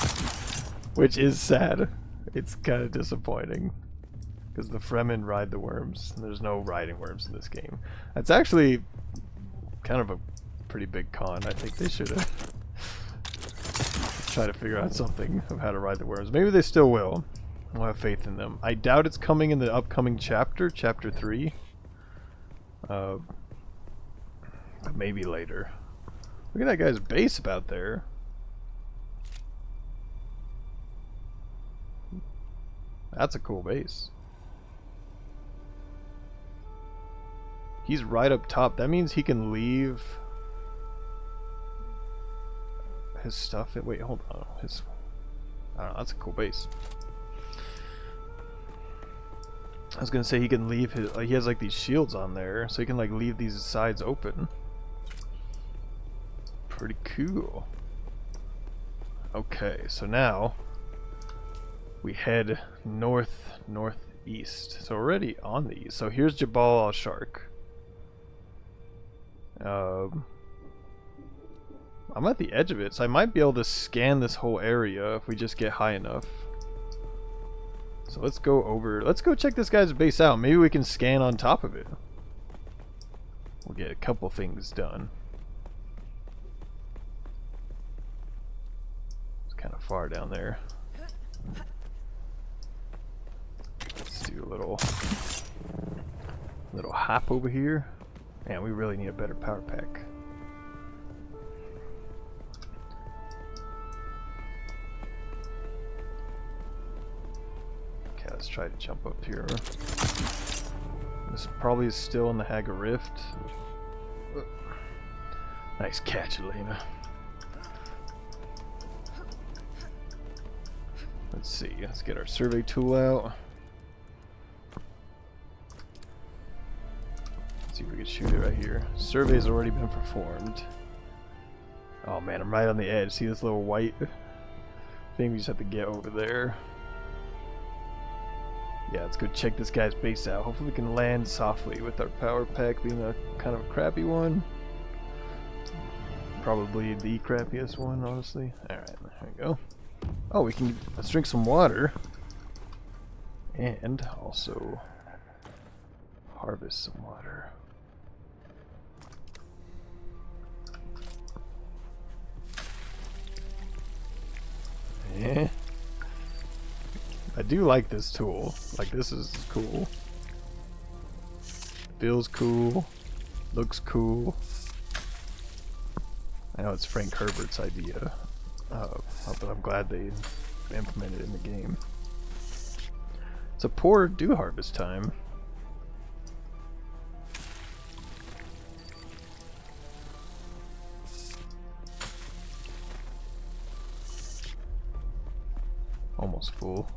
Which is sad. It's kind of disappointing. Because the Fremen ride the worms, and there's no riding worms in this game. That's actually kind of a pretty big con. I think they should have tried to figure out something of how to ride the worms. Maybe they still will. I'll have faith in them. I doubt it's coming in the upcoming chapter, chapter 3. But maybe later. Look at that guy's base about there. That's a cool base. He's right up top. That means he can leave his stuff. Wait, hold on. I don't know. That's a cool base. I was gonna say he can leave his. He has like these shields on there, so he can like leave these sides open. Pretty cool. Okay, so now we head northeast. So we're already on the east. So here's Jabal Eifrit Al-Sharq. I'm at the edge of it, so I might be able to scan this whole area if we just get high enough. So let's go over. Let's go check this guy's base out. Maybe we can scan on top of it. We'll get a couple things done. It's kind of far down there. Let's do a little hop over here. Man, we really need a better power pack. Okay, let's try to jump up here. This probably is still in the Hagga Rift. Nice catch, Elena. Let's see, let's get our survey tool out. Let's see if we can shoot it right here. Survey's already been performed. Oh man, I'm right on the edge. See this little white thing? We just have to get over there. Yeah, let's go check this guy's base out. Hopefully we can land softly with our power pack being a kind of a crappy one. Probably the crappiest one, honestly. Alright, there we go. Oh, we can let's drink some water. And also harvest some water. Yeah. I do like this tool. Like, this is cool. Feels cool. Looks cool. I know it's Frank Herbert's idea. But I'm glad they implemented it in the game. It's a poor dew harvest time. Almost full.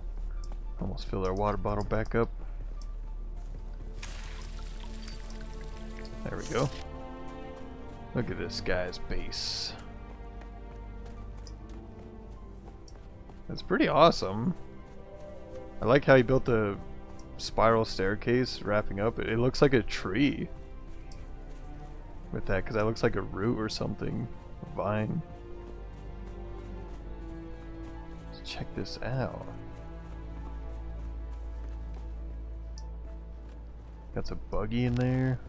Almost filled our water bottle back up. There we go. Look at this guy's base. That's pretty awesome. I like how he built the spiral staircase wrapping up. It looks like a tree with that, because that looks like a root or something. A vine. Let's check this out. Got some buggy in there.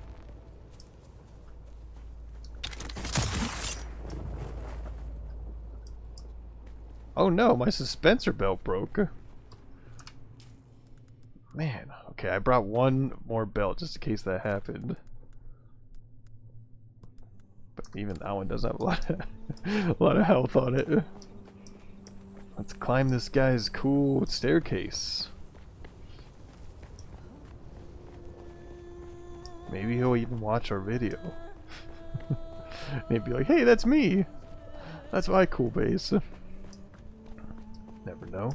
Oh no, my suspensor belt broke. Man, okay, I brought one more belt just in case that happened. But even that one doesn't have a lot of health on it. Let's climb this guy's cool staircase. Maybe he'll even watch our video. Maybe like, hey, that's me. That's my cool base. Never know.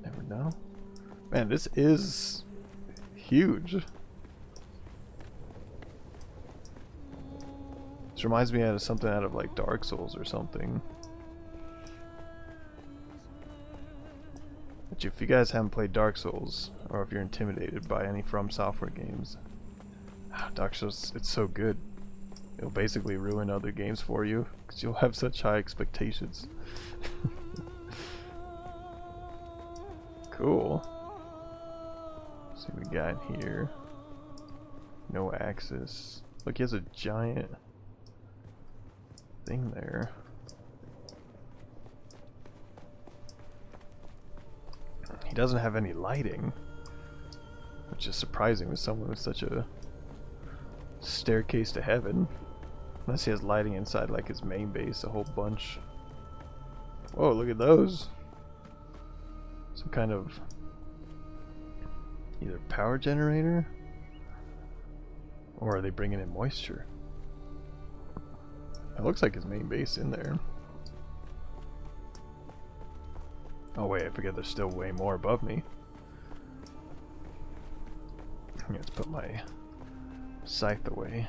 Never know. Man, this is huge. This reminds me of something out of like Dark Souls or something. Which, if you guys haven't played Dark Souls, or if you're intimidated by any From Software games, Dark Souls, it's so good. It'll basically ruin other games for you, because you'll have such high expectations. Cool. Let's see what we got in here. No axis. Look, he has a giant thing there. He doesn't have any lighting, which is surprising with someone with such a staircase to heaven. Unless he has lighting inside like his main base, a whole bunch. Whoa, look at those. Some kind of either power generator, or are they bringing in moisture? It looks like his main base in there. Oh wait, I forget there's still way more above me. Let's put my scythe away.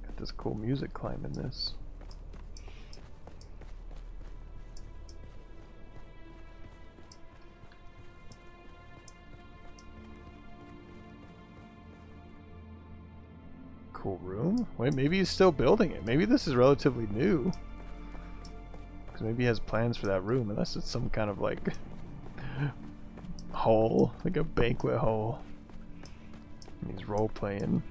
Got this cool music climbing this. Cool room? Wait, maybe he's still building it. Maybe this is relatively new. Because maybe he has plans for that room, unless it's some kind of like hall, like a banquet hall. And he's role playing.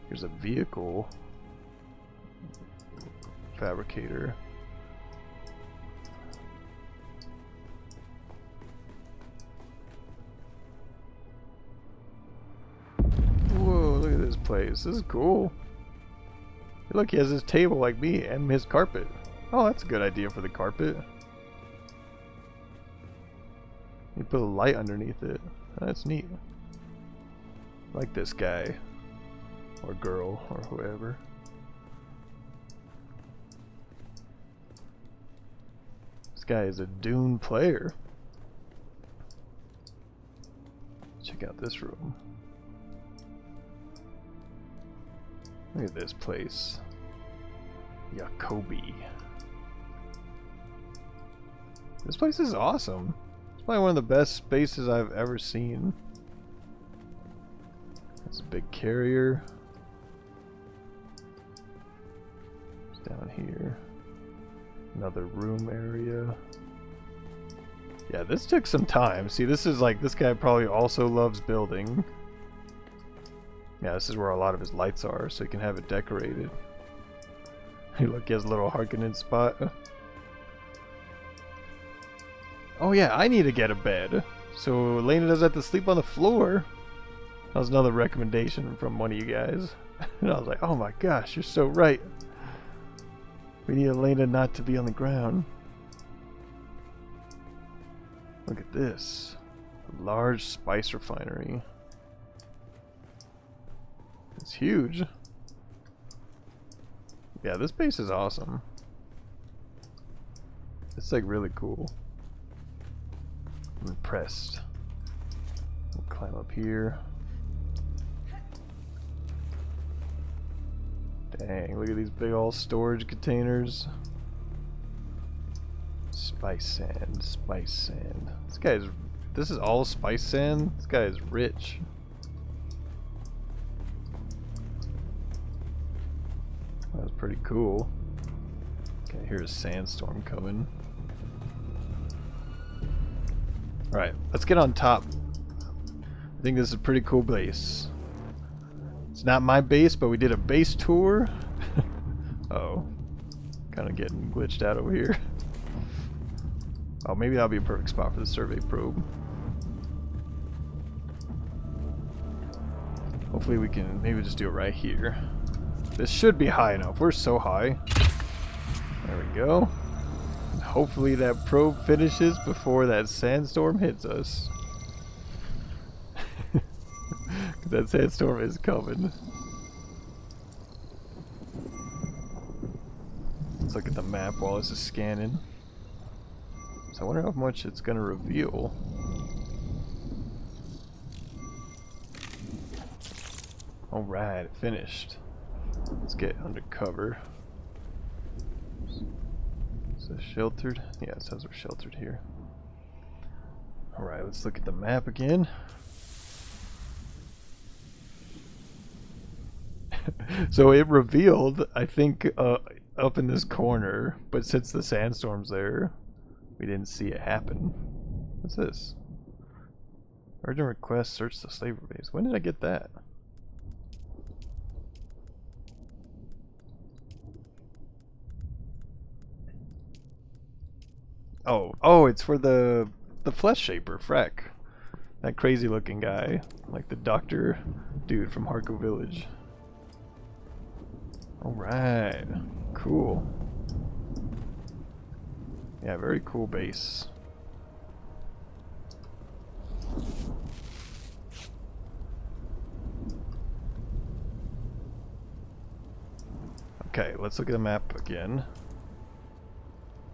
Here's a vehicle fabricator. Place. This is cool. Look, he has his table like me and his carpet. Oh, that's a good idea for the carpet. You put a light underneath it. That's neat. I like this guy. Or girl, or whoever. This guy is a Dune player. Check out this room. Look at this place. Jacobi. This place is awesome. It's probably one of the best spaces I've ever seen. There's a big carrier. It's down here. Another room area. Yeah, this took some time. See, this is like, this guy probably also loves building. Yeah, this is where a lot of his lights are, so he can have it decorated. Hey, look, he has a little Harkonnen spot. Oh yeah, I need to get a bed. So Elena doesn't have to sleep on the floor. That was another recommendation from one of you guys. And I was like, oh my gosh, you're so right. We need Elena not to be on the ground. Look at this. A large spice refinery. It's huge. Yeah, this base is awesome. It's like really cool. I'm impressed. We'll climb up here. Dang, look at these big old storage containers. Spice sand, spice sand. This is all spice sand? This guy is rich. That was pretty cool. Okay, here's a sandstorm coming. Alright, let's get on top. I think this is a pretty cool base. It's not my base, but we did a base tour. Uh-oh. Kind of getting glitched out over here. Oh, maybe that'll be a perfect spot for the survey probe. Hopefully we can maybe just do it right here. This should be high enough. We're so high. There we go. And hopefully that probe finishes before that sandstorm hits us. That sandstorm is coming. Let's look at the map while this is scanning. So I wonder how much it's going to reveal. Alright, finished. Let's get undercover. Is this sheltered? Yeah, it says we're sheltered here. Alright, let's look at the map again. So it revealed, I think, up in this corner, but since the sandstorm's there, we didn't see it happen. What's this? Urgent request, search the slaver base. When did I get that? Oh, it's for the flesh shaper, Freck. That crazy looking guy, like the doctor dude from Harko Village. Alright, cool. Yeah, very cool base. Okay, let's look at the map again.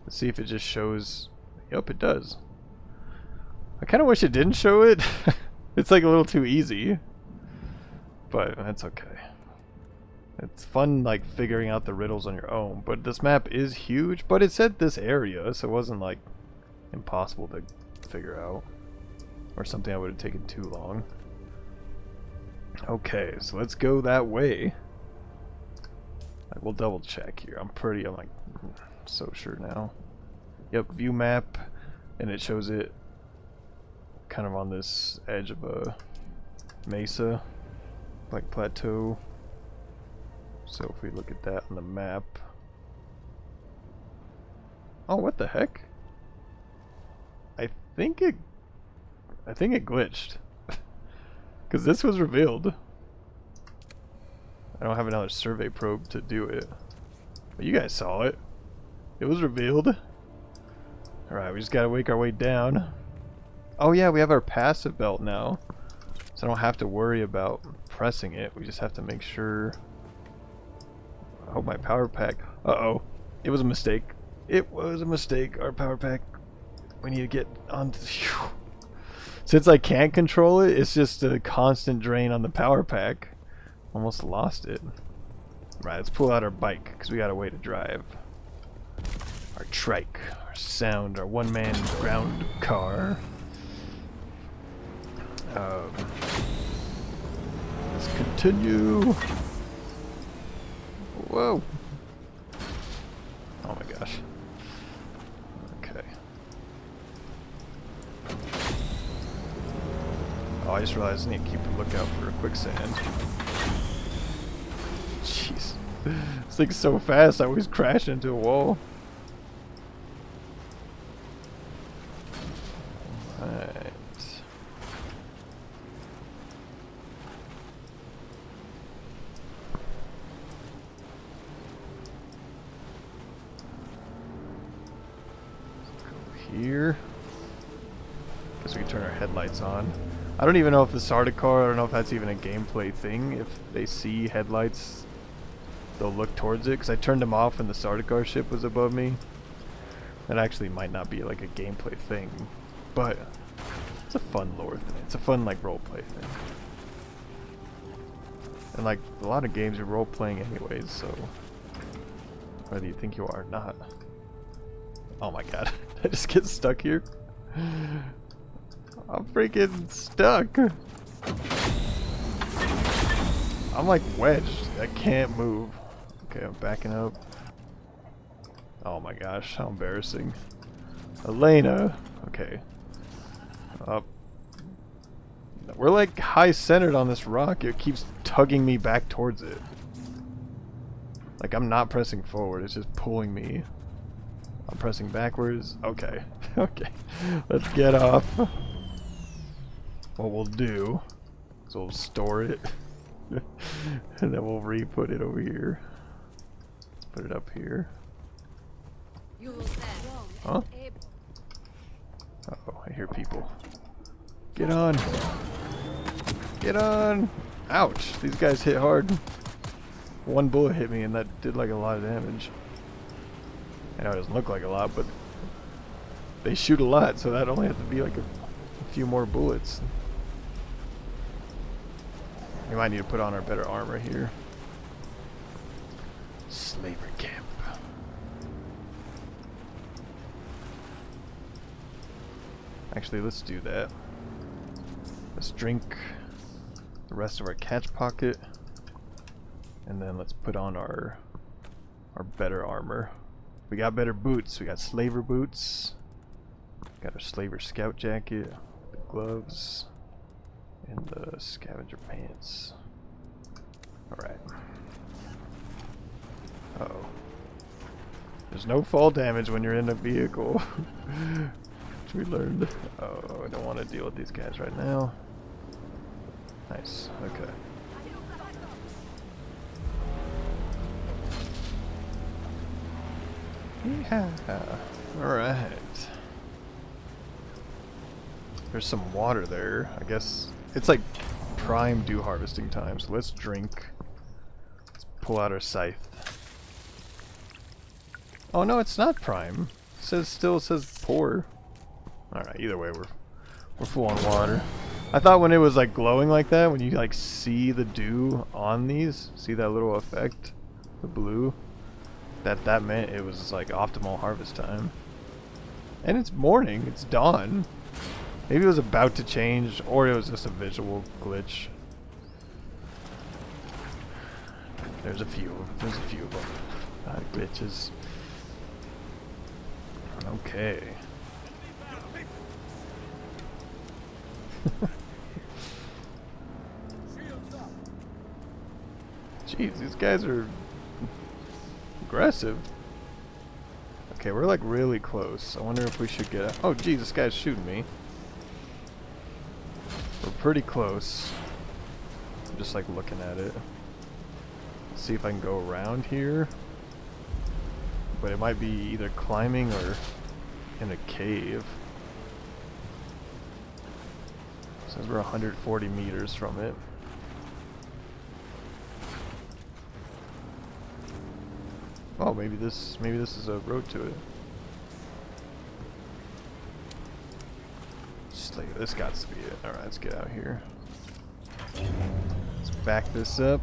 Let's see if it just shows. Yep, it does. I kind of wish it didn't show it. It's like a little too easy. But that's okay. It's fun like figuring out the riddles on your own. But this map is huge, but it said this area, so it wasn't like impossible to figure out. Or something I would have taken too long. Okay, so let's go that way. We'll double check here. I'm like so sure now. Yep, view map, and it shows it kind of on this edge of a mesa, like plateau. So if we look at that on the map, oh, what the heck? I think it glitched because this was revealed. I don't have another survey probe to do it. But you guys saw it. It was revealed. Alright, we just gotta make our way down. Oh yeah, we have our passive belt now. So I don't have to worry about pressing it. We just have to make sure. I hope my power pack. Uh-oh. It was a mistake. It was a mistake. Our power pack. We need to get on. Since I can't control it, it's just a constant drain on the power pack. Almost lost it. Right, let's pull out our bike because we got a way to drive. Our trike, our sound, our one-man ground car. Let's continue. Whoa. Oh my gosh. Okay. Oh, I just realized I need to keep a lookout for a quicksand. Jeez. This thing's so fast, I always crash into a wall. Alright. Let's go here. Guess we can turn our headlights on. I don't even know if the Sardaukar, I don't know if that's even a gameplay thing. If they see headlights, they'll look towards it. Because I turned them off when the Sardaukar ship was above me. That actually might not be like a gameplay thing. But it's a fun lore thing. It's a fun like roleplay thing. And like a lot of games you're role-playing anyways, so whether you think you are or not. Oh my god. I just get stuck here. I'm freaking stuck. I'm like wedged. I can't move. Okay, I'm backing up. Oh my gosh, how embarrassing. Elena. Okay. Up. We're like high centered on this rock. It keeps tugging me back towards it. Like I'm not pressing forward. It's just pulling me. I'm pressing backwards. Okay. Okay. Let's get off. What we'll do is we'll store it and then we'll re-put it over here. Let's put it up here. Huh? Uh-oh, I hear people. Get on! Get on! Ouch! These guys hit hard. One bullet hit me and that did like a lot of damage. I know it doesn't look like a lot, but they shoot a lot, so that only has to be like a few more bullets. We might need to put on our better armor here. Slaver camp. Actually, let's do that. Let's drink the rest of our catch pocket, and then let's put on our better armor. We got better boots. We got slaver boots. Got our slaver scout jacket, the gloves, and the scavenger pants. Alright. Uh-oh. There's no fall damage when you're in a vehicle. Which we learned. Oh, I don't want to deal with these guys right now. Nice. Okay. Yeah. Alright. There's some water there. I guess it's like prime dew harvesting time, so let's drink. Let's pull out our scythe. Oh no, it's not prime. It still says pour. Alright, either way we're full on water. I thought when it was like glowing like that, when you like see the dew on these, see that little effect, the blue, that meant it was like optimal harvest time. And it's morning, it's dawn. Maybe it was about to change, or it was just a visual glitch. There's a few of them. Glitches. Okay. Jeez, these guys are aggressive. Okay, we're like really close. I wonder if we should get out. Oh, geez, this guy's shooting me. We're pretty close. I'm just like looking at it. Let's see if I can go around here. But it might be either climbing or in a cave. It says we're 140 meters from it. Oh, maybe this is a road to it. Just like this got to be it. All right, let's get out here. Let's back this up.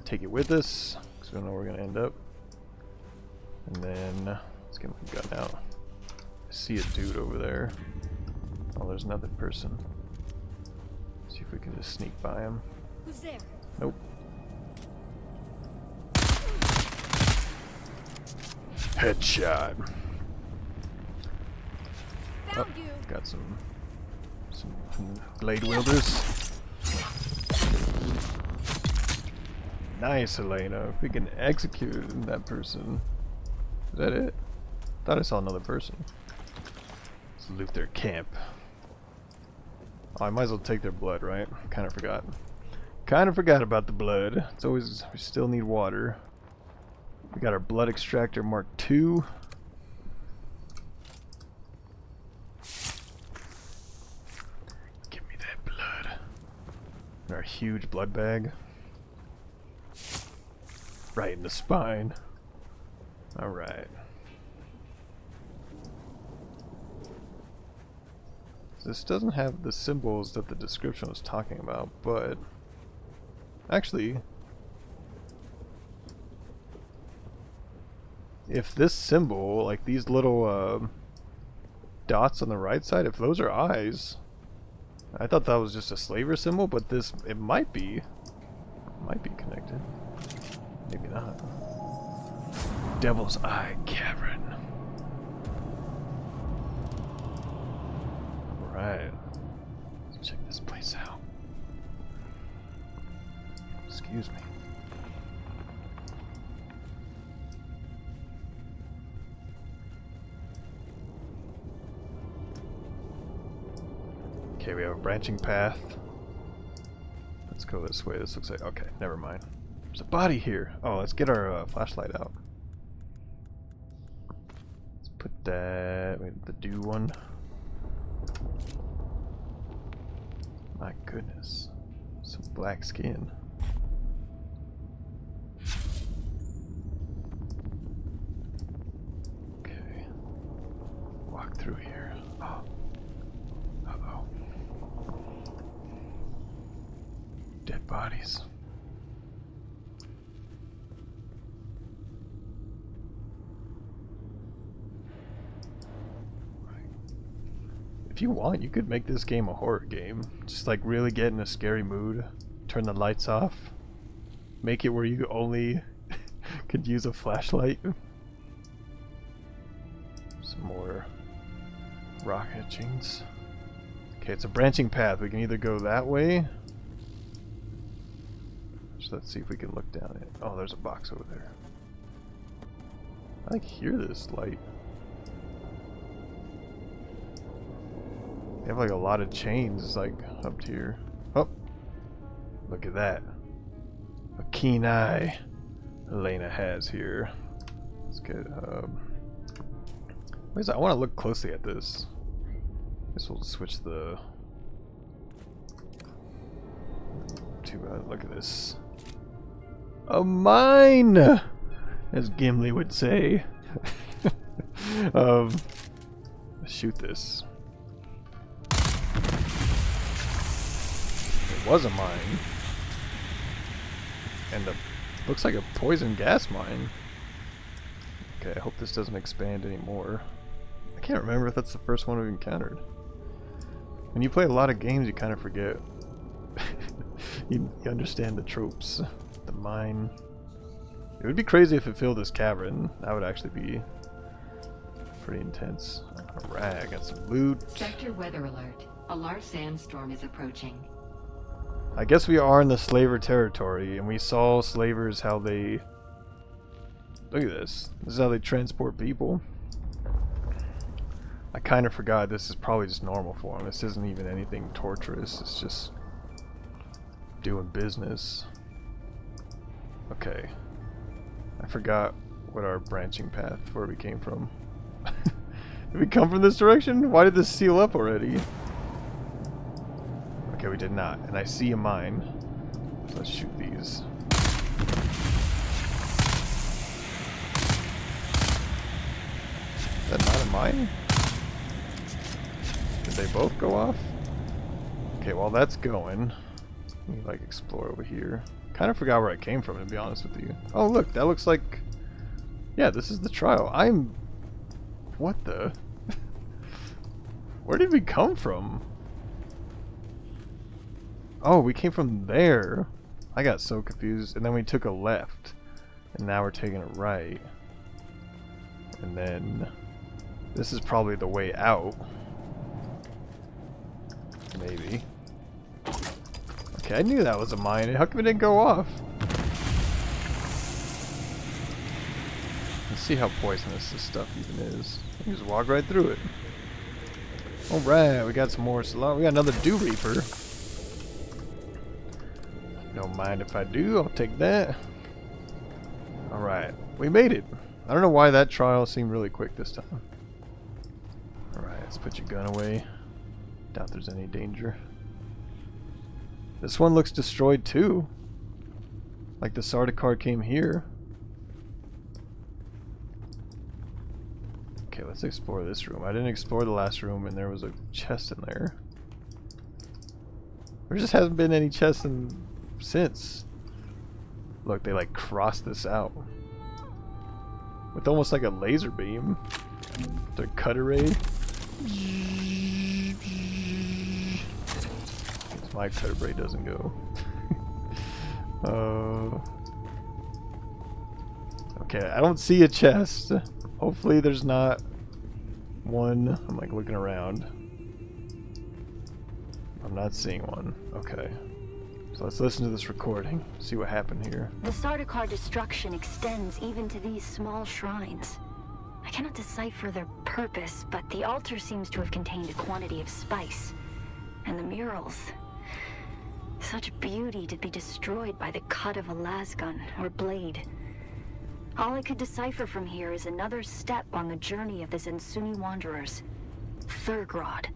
Take it with us, because we don't know where we're gonna end up. And then let's get my gun out. I see a dude over there. Oh, there's another person. See if we can just sneak by him. Who's there? Nope. Headshot. Found you. Got some blade wielders. Nice, Elena. If we can execute that person. Is that it? Thought I saw another person. Let's loot their camp. Oh, I might as well take their blood, right? Kind of forgot. Kind of forgot about the blood. It's always, we still need water. We got our blood extractor Mark II. Give me that blood. And our huge blood bag. Right in the spine. Alright. This doesn't have the symbols that the description was talking about, but actually, if this symbol, like these little dots on the right side, if those are eyes, I thought that was just a slaver symbol, but this, it might be connected. Maybe not. Devil's Eye Cavern. Alright. Let's check this place out. Excuse me. Okay, we have a branching path. Let's go this way. This looks like... okay, never mind. There's a body here. Oh, let's get our flashlight out. Let's put that... wait, the dew one. My goodness. Some black skin. Okay. Walk through here. Oh. Uh-oh. bodies. If you want, you could make this game a horror game. Just like really get in a scary mood. Turn the lights off. Make it where you only could use a flashlight. Some more rock etchings. Okay, it's a branching path. We can either go that way. So let's see if we can look down it. Oh, there's a box over there. I like hear this light. They have like a lot of chains like up here. Oh, look at that. A keen eye Elena has here. Let's get wait a second, I want to look closely at this. Guess we'll switch the to look at this. A mine, as Gimli would say. Shoot this. It was a mine, and looks like a poison gas mine. Okay, I hope this doesn't expand anymore. I can't remember if that's the first one we've encountered. When you play a lot of games, you kind of forget. you understand the tropes. The mine. It would be crazy if it filled this cavern. That would actually be pretty intense. Alright, I got some loot. Sector weather alert. A large sandstorm is approaching. I guess we are in the slaver territory, and we saw slavers how they... Look at this. This is how they transport people. I kind of forgot this is probably just normal for them. This isn't even anything torturous. It's just doing business. Okay. I forgot what our branching path, where we came from. Did we come from this direction? Why did this seal up already? Okay, we did not. And I see a mine. So let's shoot these. Is that not a mine? Did they both go off? Okay, while that's going, let me like explore over here. Kind of forgot where I came from, to be honest with you. Oh look, that looks like... Yeah, this is the trial. What the... Where did we come from? Oh, we came from there. I got so confused. And then we took a left. And now we're taking a right. And then... This is probably the way out. Maybe. Okay, I knew that was a mine. How come it didn't go off? Let's see how poisonous this stuff even is. You just walk right through it. Alright, we got some more salon. We got another Dew Reaper. Don't mind if I do, I'll take that. Alright, we made it. I don't know why that trial seemed really quick this time. Alright, let's put your gun away. Doubt there's any danger. This one looks destroyed too. Like the Sardaukar came here. Okay, let's explore this room. I didn't explore the last room and there was a chest in there. There just hasn't been any chests since. Look, they like crossed this out. With almost like a laser beam. Their cutter ray. My cutter ray doesn't go. Okay, I don't see a chest. Hopefully there's not one. I'm like looking around. I'm not seeing one. Okay. So let's listen to this recording. See what happened here. The Sardaukar destruction extends even to these small shrines. I cannot decipher their purpose, but the altar seems to have contained a quantity of spice. And the murals. Such beauty to be destroyed by the cut of a lasgun or blade. All I could decipher from here is another step on the journey of the Zensuni wanderers. Thurgrod.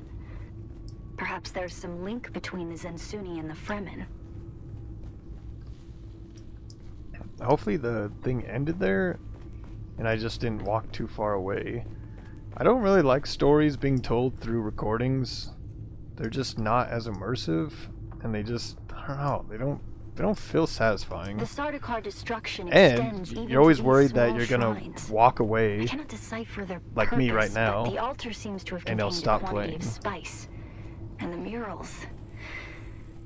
Perhaps there's some link between the Zensuni and the Fremen. Hopefully the thing ended there and I just didn't walk too far away. I don't really like stories being told through recordings. They're just not as immersive and they just, I don't know, they don't they don't feel satisfying. The Sardaukar destruction And extends even you're always to worried these that small you're gonna shrines. walk I away cannot decipher their like me right purpose, now, but the altar seems to have and they'll contained stop a quantity playing. of spice. And the murals.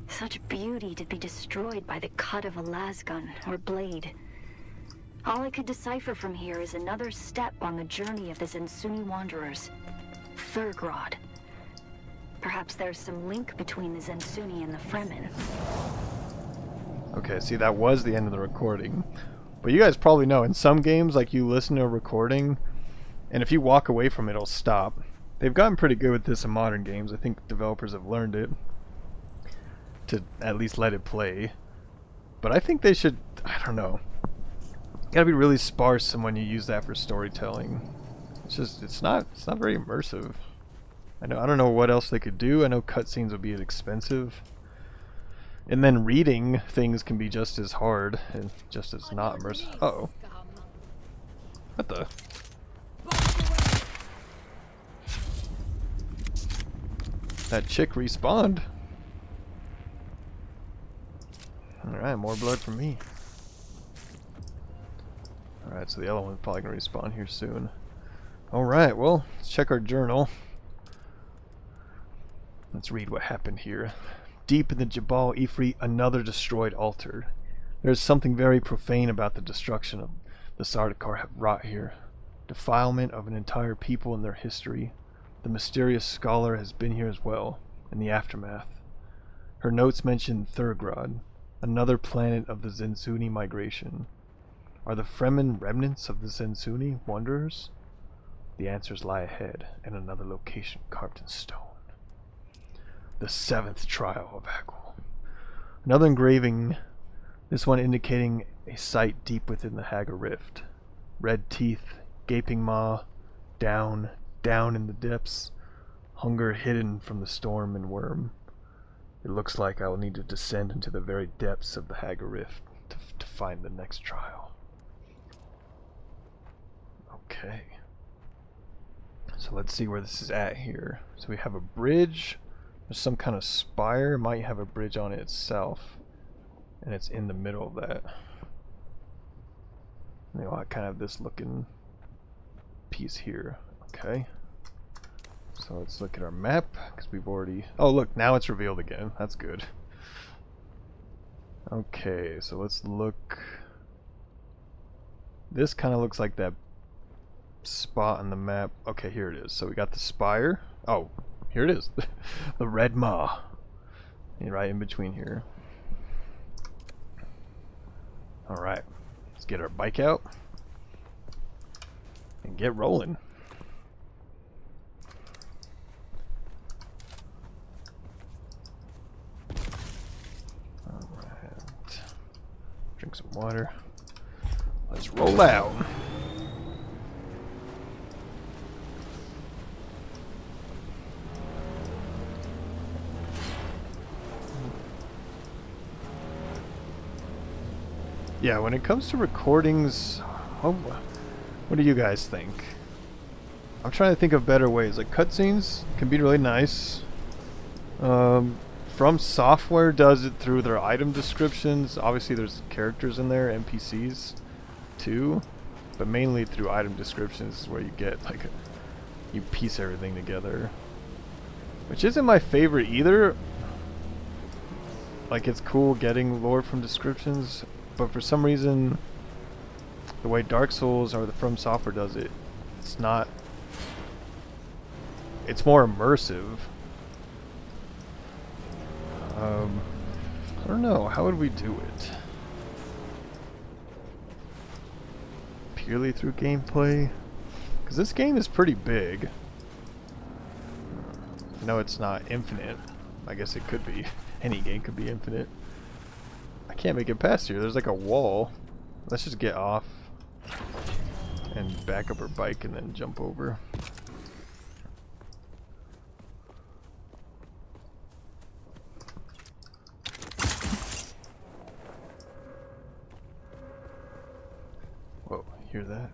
Such beauty to be destroyed by the cut of a lasgun or blade. All I could decipher from here is another step on the journey of the Zensuni wanderers. Thurgrod. Perhaps there's some link between the Zensuni and the Fremen. Okay, see, that was the end of the recording. But you guys probably know, in some games, like, you listen to a recording, and if you walk away from it, it'll stop. They've gotten pretty good with this in modern games. I think developers have learned it, to at least let it play. But I think they should, I don't know. Gotta be really sparse when you use that for storytelling. It's just, it's not very immersive. I don't know what else they could do. I know cutscenes would be expensive. And then reading things can be just as hard and just as not immersive. Uh-oh. What the? That chick respawned. Alright, more blood for me. Alright, so the other one's probably going to respawn here soon. Alright, well, let's check our journal. Let's read what happened here. Deep in the Jabal Eifrit, another destroyed altar. There is something very profane about the destruction of the Sardaukar have wrought here. Defilement of an entire people and their history. The mysterious scholar has been here as well, in the aftermath. Her notes mention Thurgrod, another planet of the Zensuni migration. Are the Fremen remnants of the Zensuni wanderers? The answers lie ahead, in another location carved in stone. The 7th Trial of Aql. Another engraving, this one indicating a site deep within the Hagga Rift. Red teeth, gaping maw, down in the depths, hunger hidden from the storm and worm. It looks like I will need to descend into the very depths of the Hagga Rift to find the next trial. Okay. So let's see where this is at here. So we have a bridge. There's some kind of spire. It might have a bridge on it itself. And it's in the middle of that. You know, I kind of have this looking piece here. Okay. So let's look at our map, because we've already... Oh, look, now it's revealed again. That's good. Okay, so let's look... This kind of looks like that spot on the map. Okay, here it is. So we got the spire. Oh, here it is. The Red Maw. Right in between here. Alright, let's get our bike out and get rolling. Alright, drink some water. Let's roll out. Yeah, when it comes to recordings, what do you guys think? I'm trying to think of better ways. Like, cutscenes can be really nice. From Software does it through their item descriptions. Obviously there's characters in there, NPCs too, but mainly through item descriptions is where you get like you piece everything together, which isn't my favorite either. Like, it's cool getting lore from descriptions, but for some reason the way Dark Souls or the From Software does it, it's not, it's more immersive. I don't know, how would we do it? Purely through gameplay? Because this game is pretty big. No, it's not infinite. I guess it could be. Any game could be infinite. I can't make it past here. There's like a wall. Let's just get off and back up our bike and then jump over. Whoa, hear that?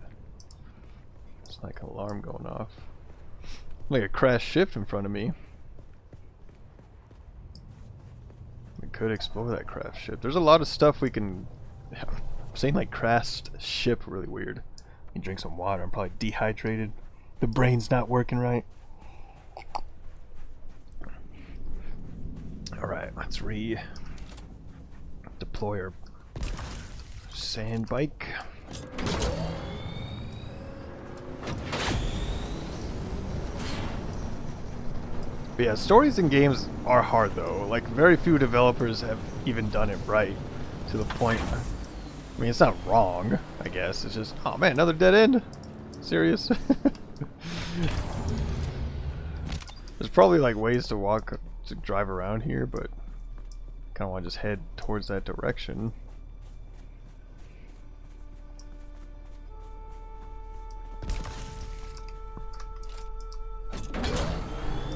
It's like an alarm going off. Like a crash shift in front of me. could explore that craft ship. There's a lot of stuff we can... I'm saying like craft ship really weird. You can drink some water. I'm probably dehydrated. The brain's not working right. Alright, let's deploy our sand bike. But yeah, stories in games are hard though. Like, very few developers have even done it right to the point. I mean, it's not wrong, I guess. It's just, oh man, another dead end? Serious? There's probably like ways to drive around here, but kind of want to just head towards that direction.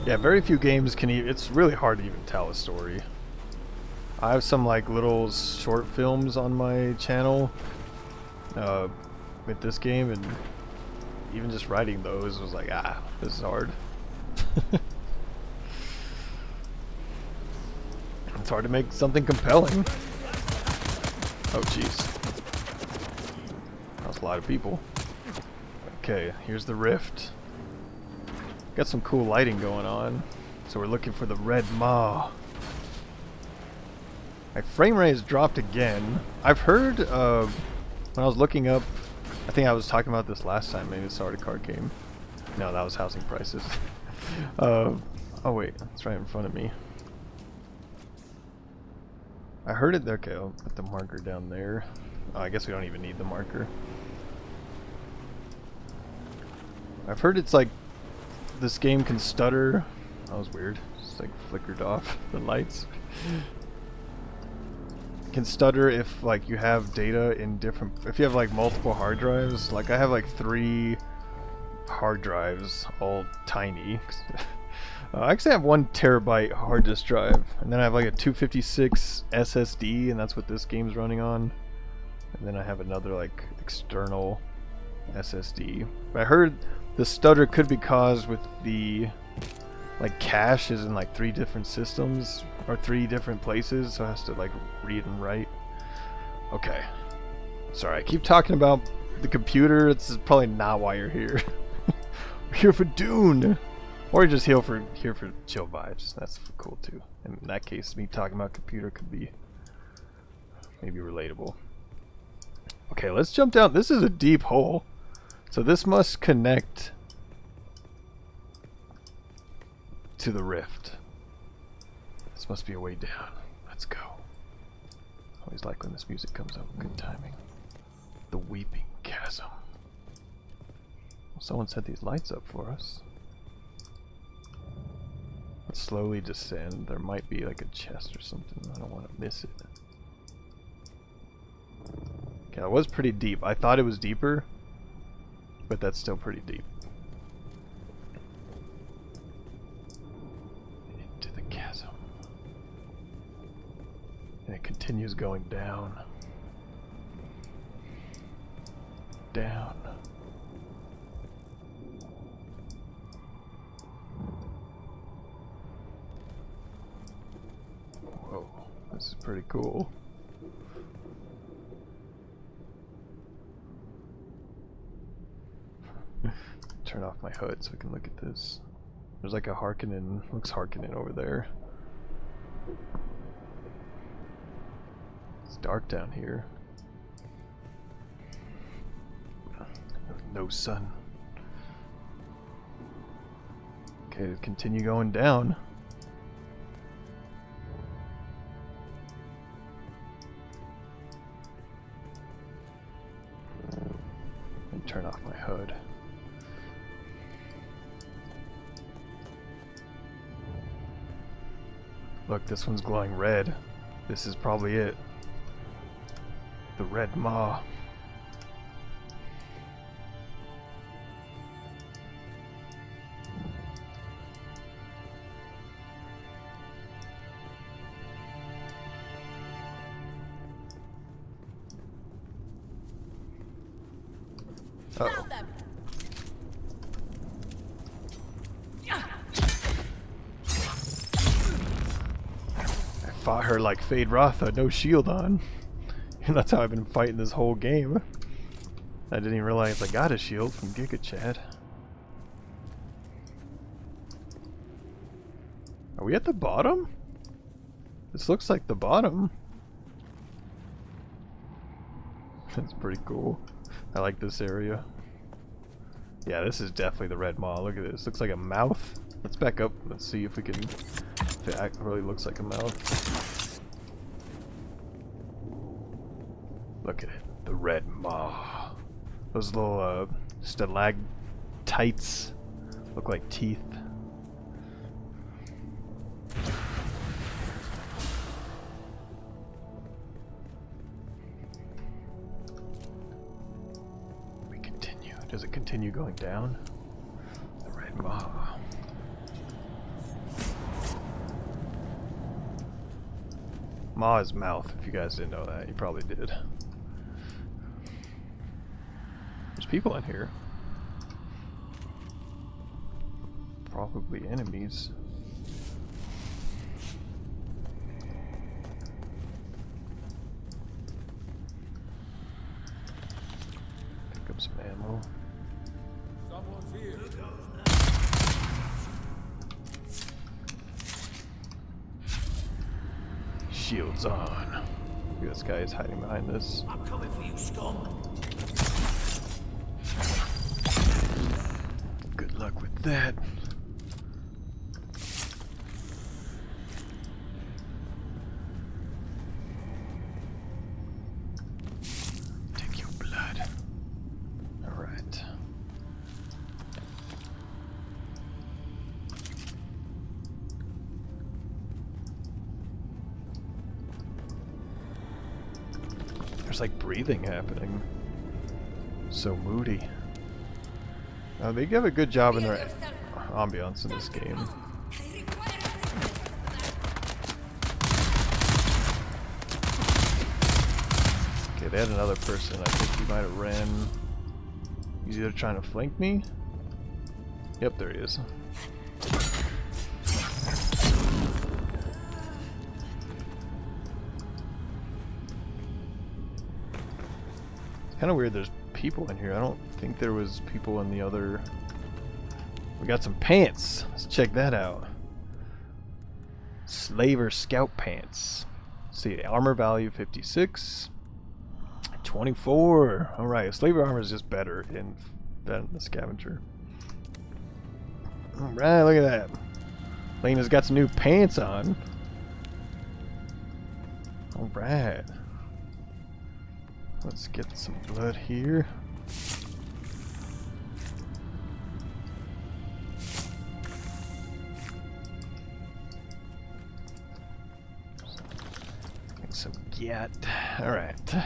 Yeah, very few games can even, it's really hard to even tell a story. I have some like little short films on my channel with this game, and even just writing those was like, this is hard. It's hard to make something compelling. Oh jeez. That's a lot of people. Okay, here's the rift. Got some cool lighting going on. So we're looking for the Red Maw. My frame rate has dropped again. I've heard, when I was looking up, I think I was talking about this last time, maybe the Sardaukar game. No, that was housing prices. Oh wait, it's right in front of me. I heard it there. Okay, I'll put the marker down there. Oh, I guess we don't even need the marker. I've heard it's like this game can stutter. That was weird. Just like flickered off the lights. It can stutter if like you have data in different. If you have like multiple hard drives. Like I have like 3 hard drives, all tiny. I actually have 1 terabyte hard disk drive, and then I have like a 256 SSD, and that's what this game's running on. And then I have another like external SSD. But I heard the stutter could be caused with the like cache is in like 3 different systems or 3 different places, so it has to like read and write. Okay, sorry, I keep talking about the computer. It's probably not why you're here. We're here for Dune. Or you're just here for chill vibes. That's cool too. And in that case, me talking about computer could be maybe relatable. Okay, let's jump down. This is a deep hole. So this must connect to the rift. This must be a way down. Let's go. Always like when this music comes up. Good timing. The Weeping Chasm. Well, someone set these lights up for us. Let's slowly descend. There might be like a chest or something. I don't want to miss it. Okay, that was pretty deep. I thought it was deeper, but that's still pretty deep. Into the chasm. And it continues going down. Down. Whoa, this is pretty cool. Turn off my HUD so we can look at this. There's like a Harkonnen, looks Harkonnen over there. It's dark down here. No sun. Okay, continue going down. And turn off my HUD. Look, this one's glowing red. This is probably it. The Red Maw. Uh-oh. fought her like Fade Rotha, no shield on. And that's how I've been fighting this whole game. I didn't even realize I got a shield from Giga Chat. Are we at the bottom? This looks like the bottom. That's pretty cool. I like this area. Yeah, this is definitely the Red Maw. Look at this. Looks like a mouth. Let's back up. Let's see if we can... If it really looks like a mouth. Look at it. The Red Maw. Those little stalactites look like teeth. We continue. Does it continue going down? The Red Maw. Maw is mouth, if you guys didn't know that. You probably did. There's people in here. Probably enemies. Pick up some ammo. Someone's here. Shields on. Look at this guy is hiding behind this. I'm coming for you, scum. Good luck with that. Take your blood. Alright. There's like breathing happening. So moody. They give a good job in their ambiance in this game. Okay, they had another person. I think he might have ran. He's either trying to flank me. Yep, there he is. It's kind of weird. There's people in here. I don't think there was people in the other. We got some pants. Let's check that out. Slaver Scout pants. Let's see, armor value 56, 24. All right, Slaver armor is just better than the Scavenger. All right, look at that. Lena's got some new pants on. All right. Let's get some blood here. Get some get. Alright. I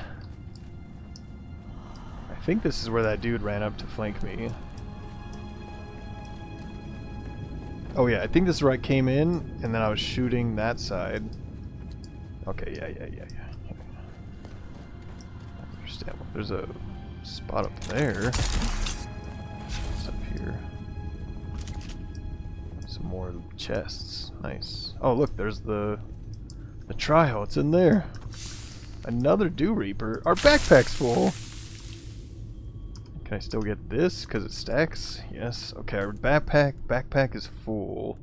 think this is where that dude ran up to flank me. Oh yeah, I think this is where I came in and then I was shooting that side. Okay, yeah. There's a spot up there. What's up here? Some more chests. Nice. Oh look, there's the trial. It's in there. Another Dew Reaper. Our backpack's full. Can I still get this? Because it stacks? Yes. Okay, our backpack is full.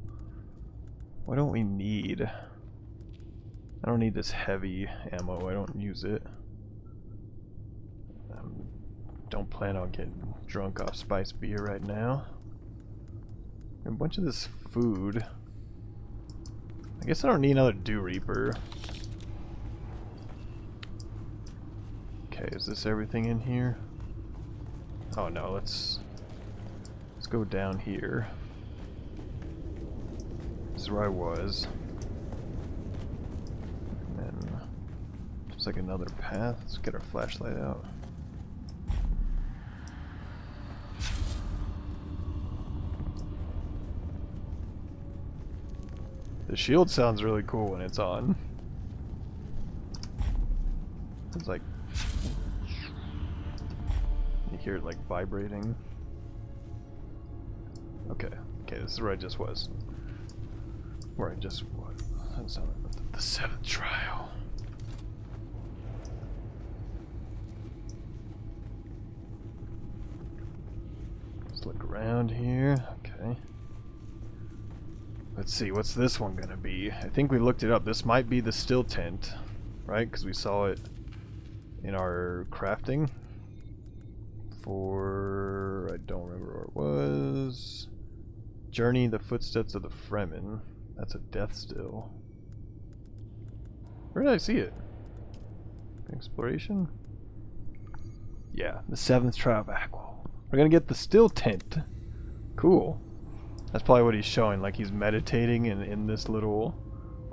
What don't we need? I don't need this heavy ammo. I don't use it. Don't plan on getting drunk off spiced beer right now. A bunch of this food. I guess I don't need another Dew Reaper. Okay, is this everything in here? Oh no, let's go down here. This is where I was. And then there's like another path. Let's get our flashlight out. The shield sounds really cool when it's on. It's like you hear it like vibrating. Okay, this is where I just was. That's not the seventh trial. Let's look around here. Okay. Let's see, what's this one gonna be? I think we looked it up. This might be the still tent, right? Because we saw it in our crafting for, I don't remember where it was. Journey the footsteps of the Fremen. That's a death still. Where did I see it? Exploration? Yeah, the 7th Trial of Aql. We're gonna get the still tent. Cool. That's probably what he's showing, like he's meditating in this little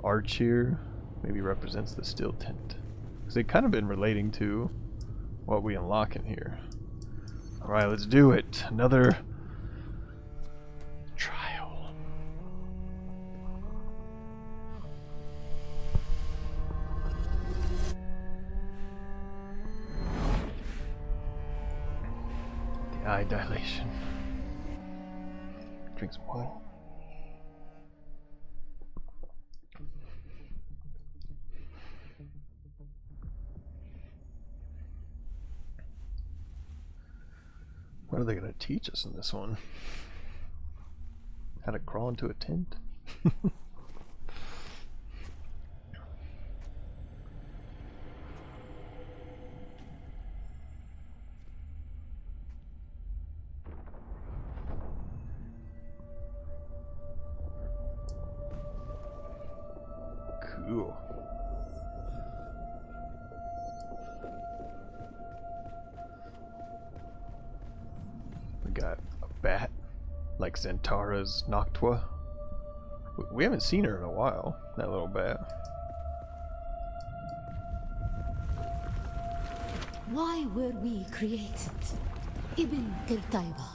arch here. Maybe represents the still tent. Because they've kind of been relating to what we unlock in here. Alright, let's do it. Another trial. The eye dilation. Drink some water. What are they going to teach us in this one? How to crawl into a tent? Cool. We got a bat, like Zentara's Noctua. We haven't seen her in a while, that little bat. Why were we created? Ibn Qirtaiba.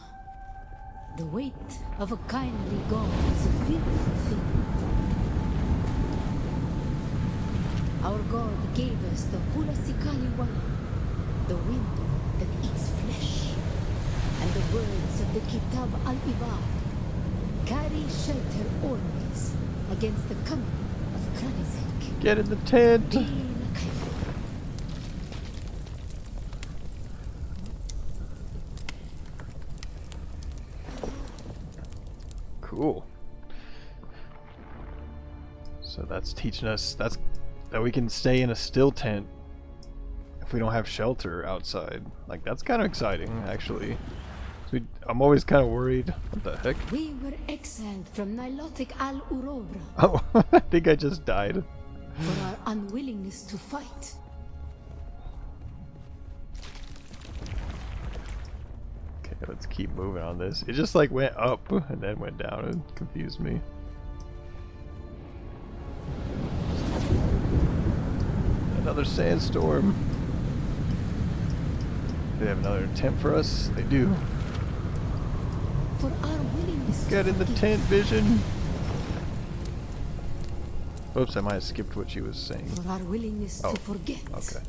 The weight of a kindly god is a fearful thing. Our God gave us the Hulasikali Wala, the wind that eats flesh, and the words of the Kitab al-Ibad carry shelter always against the coming of Kranizek. Get in the tent! Cool. So that's teaching us that we can stay in a still tent if we don't have shelter outside. Like, that's kind of exciting, actually. I'm always kind of worried. What the heck? We were exiled from Nilotic Al-Urobra. Oh, I think I just died. For our unwillingness to fight. Okay, let's keep moving on this. It just like went up and then went down. It confused me. Another sandstorm. Do they have another tent for us? They do. For our willingness Get to in the forgive. tent, Vision. Oops, I might have skipped what she was saying. For our willingness to forget. Okay.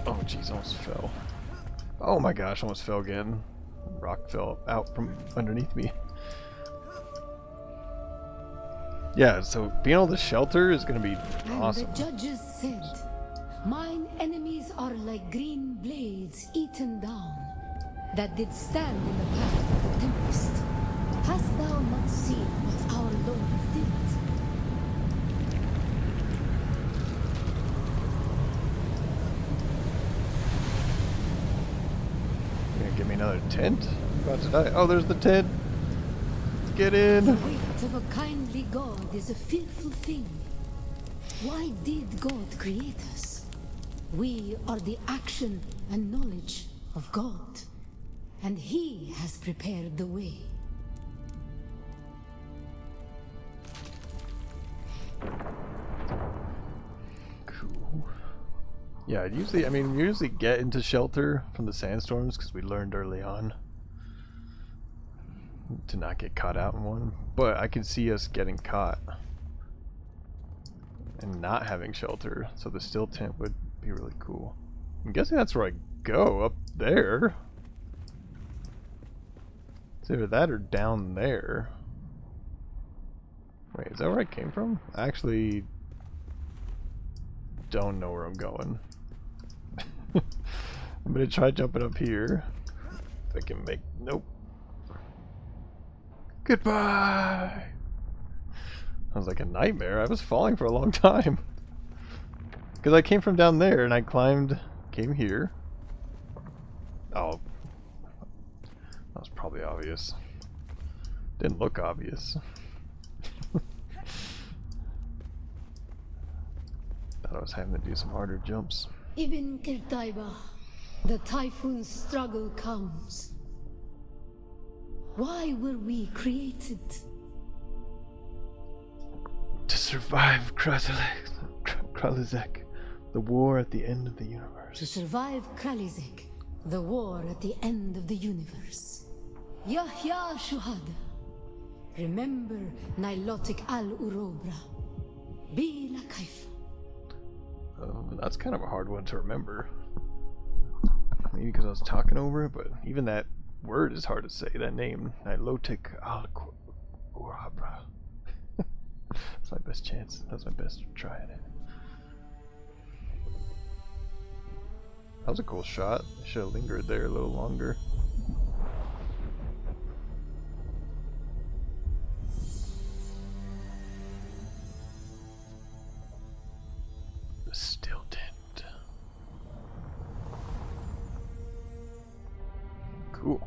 Oh jeez, almost fell. Oh my gosh, almost fell again. Rock fell out from underneath me. Yeah, so being able to shelter is going to be awesome. And the judges said, mine enemies are like green blades eaten down, that did stand in the path of the tempest. Hast thou not seen what our Lord did? Give me another tent? I'm about to die. Oh, there's the tent. Get in. The weight of a kindly God is a fearful thing. Why did God create us? We are the action and knowledge of God, and He has prepared the way. Cool. Yeah, we usually get into shelter from the sandstorms because we learned early on to not get caught out in one. But I can see us getting caught and not having shelter, so the still tent would be really cool. I'm guessing that's where I go, up there. It's either that or down there. Wait, is that where I came from? I actually don't know where I'm going. I'm gonna try jumping up here. If I can make... Nope. Goodbye! Sounds like a nightmare. I was falling for a long time. Because I came from down there and I came here. Oh. That was probably obvious. Didn't look obvious. Thought I was having to do some harder jumps. Ibn Kirtaiba, the typhoon struggle comes. Why were we created? To survive Kralizek, the war at the end of the universe. To survive Kralizek, the war at the end of the universe. Yahya Shuhada. Remember Nilotic Al-Urobra. Bila Kaifa. That's kind of a hard one to remember. Maybe because I was talking over it, but even that word is hard to say. That name, Nilotic Al-Urobra. That's my best chance. That's my best try at it. That was a cool shot. I should have lingered there a little longer. The still tent. Cool.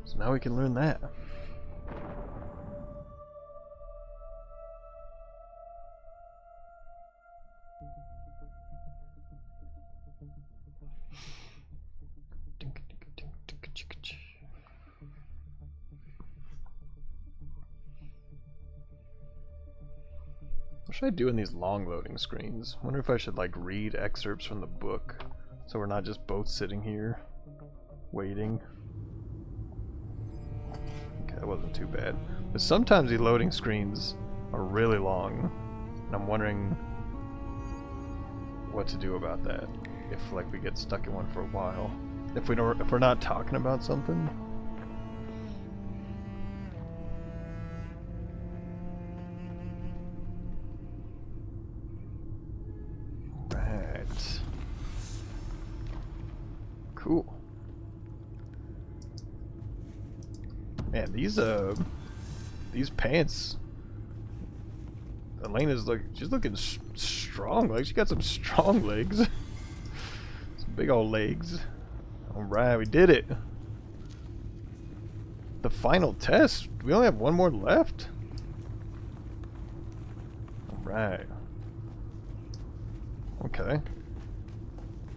So now we can learn that. What should I do in these long loading screens? Wonder if I should like read excerpts from the book so we're not just both sitting here waiting. Okay, that wasn't too bad. But sometimes the loading screens are really long, and I'm wondering what to do about that. If like we get stuck in one for a while. If we're not talking about something. Cool. Man, these pants. Elena's she's looking strong. Like she got some strong legs. Some big old legs. All right, we did it. The final test. We only have one more left. All right. Okay.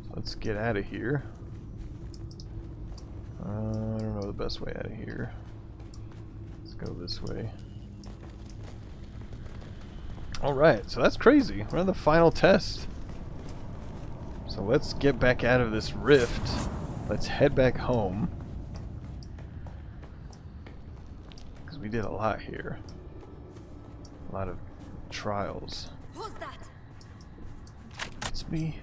So let's get out of here. I don't know the best way out of here. Let's go this way. Alright, so that's crazy. We're on the final test. So let's get back out of this rift. Let's head back home. Because we did a lot here. A lot of trials. Who's that? It's me.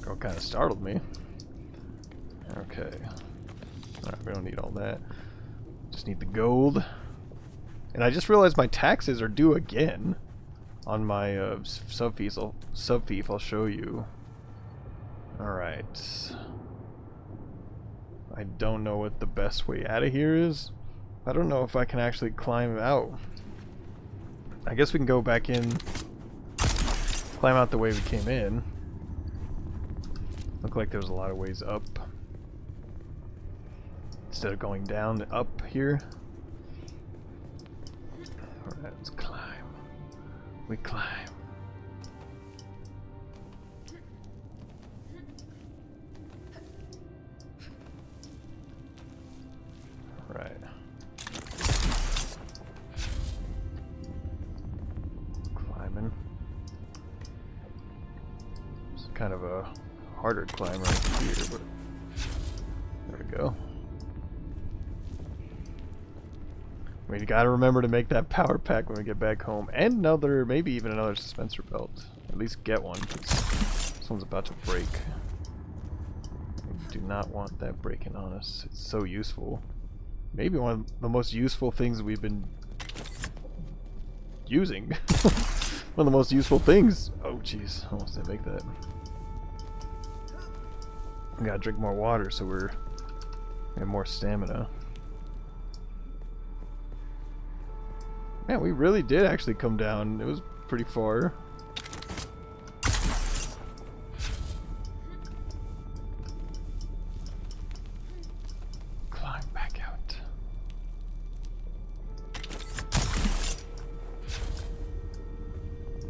Girl kind of startled me. Okay. Alright, we don't need all that. Just need the gold. And I just realized my taxes are due again on my sub-fief. I'll show you. Alright. I don't know what the best way out of here is. I don't know if I can actually climb out. I guess we can go back in, climb out the way we came in. Looked like there was a lot of ways up. Instead of going down, up here. Alright, let's climb. We climb. Alright. Climbing. It's kind of a harder climb right here, but there we go. We gotta remember to make that power pack when we get back home. And another, maybe even another suspensor belt. At least get one, because this one's about to break. We do not want that breaking on us. It's so useful. Maybe one of the most useful things we've been using. One of the most useful things. Oh jeez, almost didn't make that. We gotta drink more water so we have more stamina. Man, we really did actually come down. It was pretty far. Climb back out.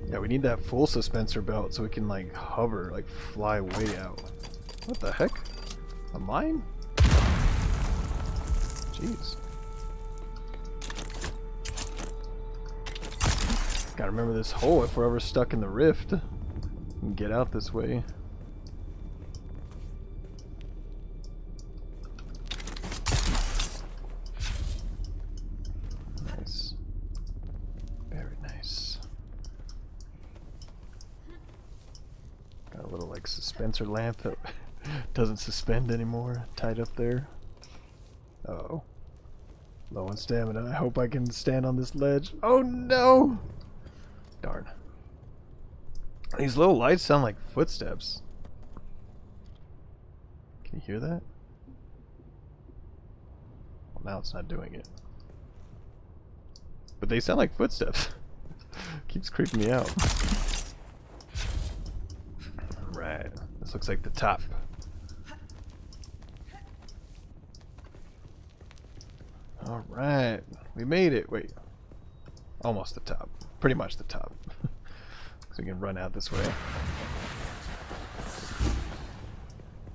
Yeah, we need that full suspensor belt so we can like hover, like fly way out. What the heck? A mine? Jeez. Gotta remember this hole if we're ever stuck in the rift. And get out this way. Nice. Very nice. Got a little like suspensor lamp that doesn't suspend anymore, tied up there. Uh-oh. Low on stamina. I hope I can stand on this ledge. Oh no! Darn. These little lights sound like footsteps. Can you hear that? Well, now it's not doing it. But they sound like footsteps. Keeps creeping me out. Right. This looks like the top. Alright. We made it. Wait. Almost the top. Pretty much the top. So we can run out this way.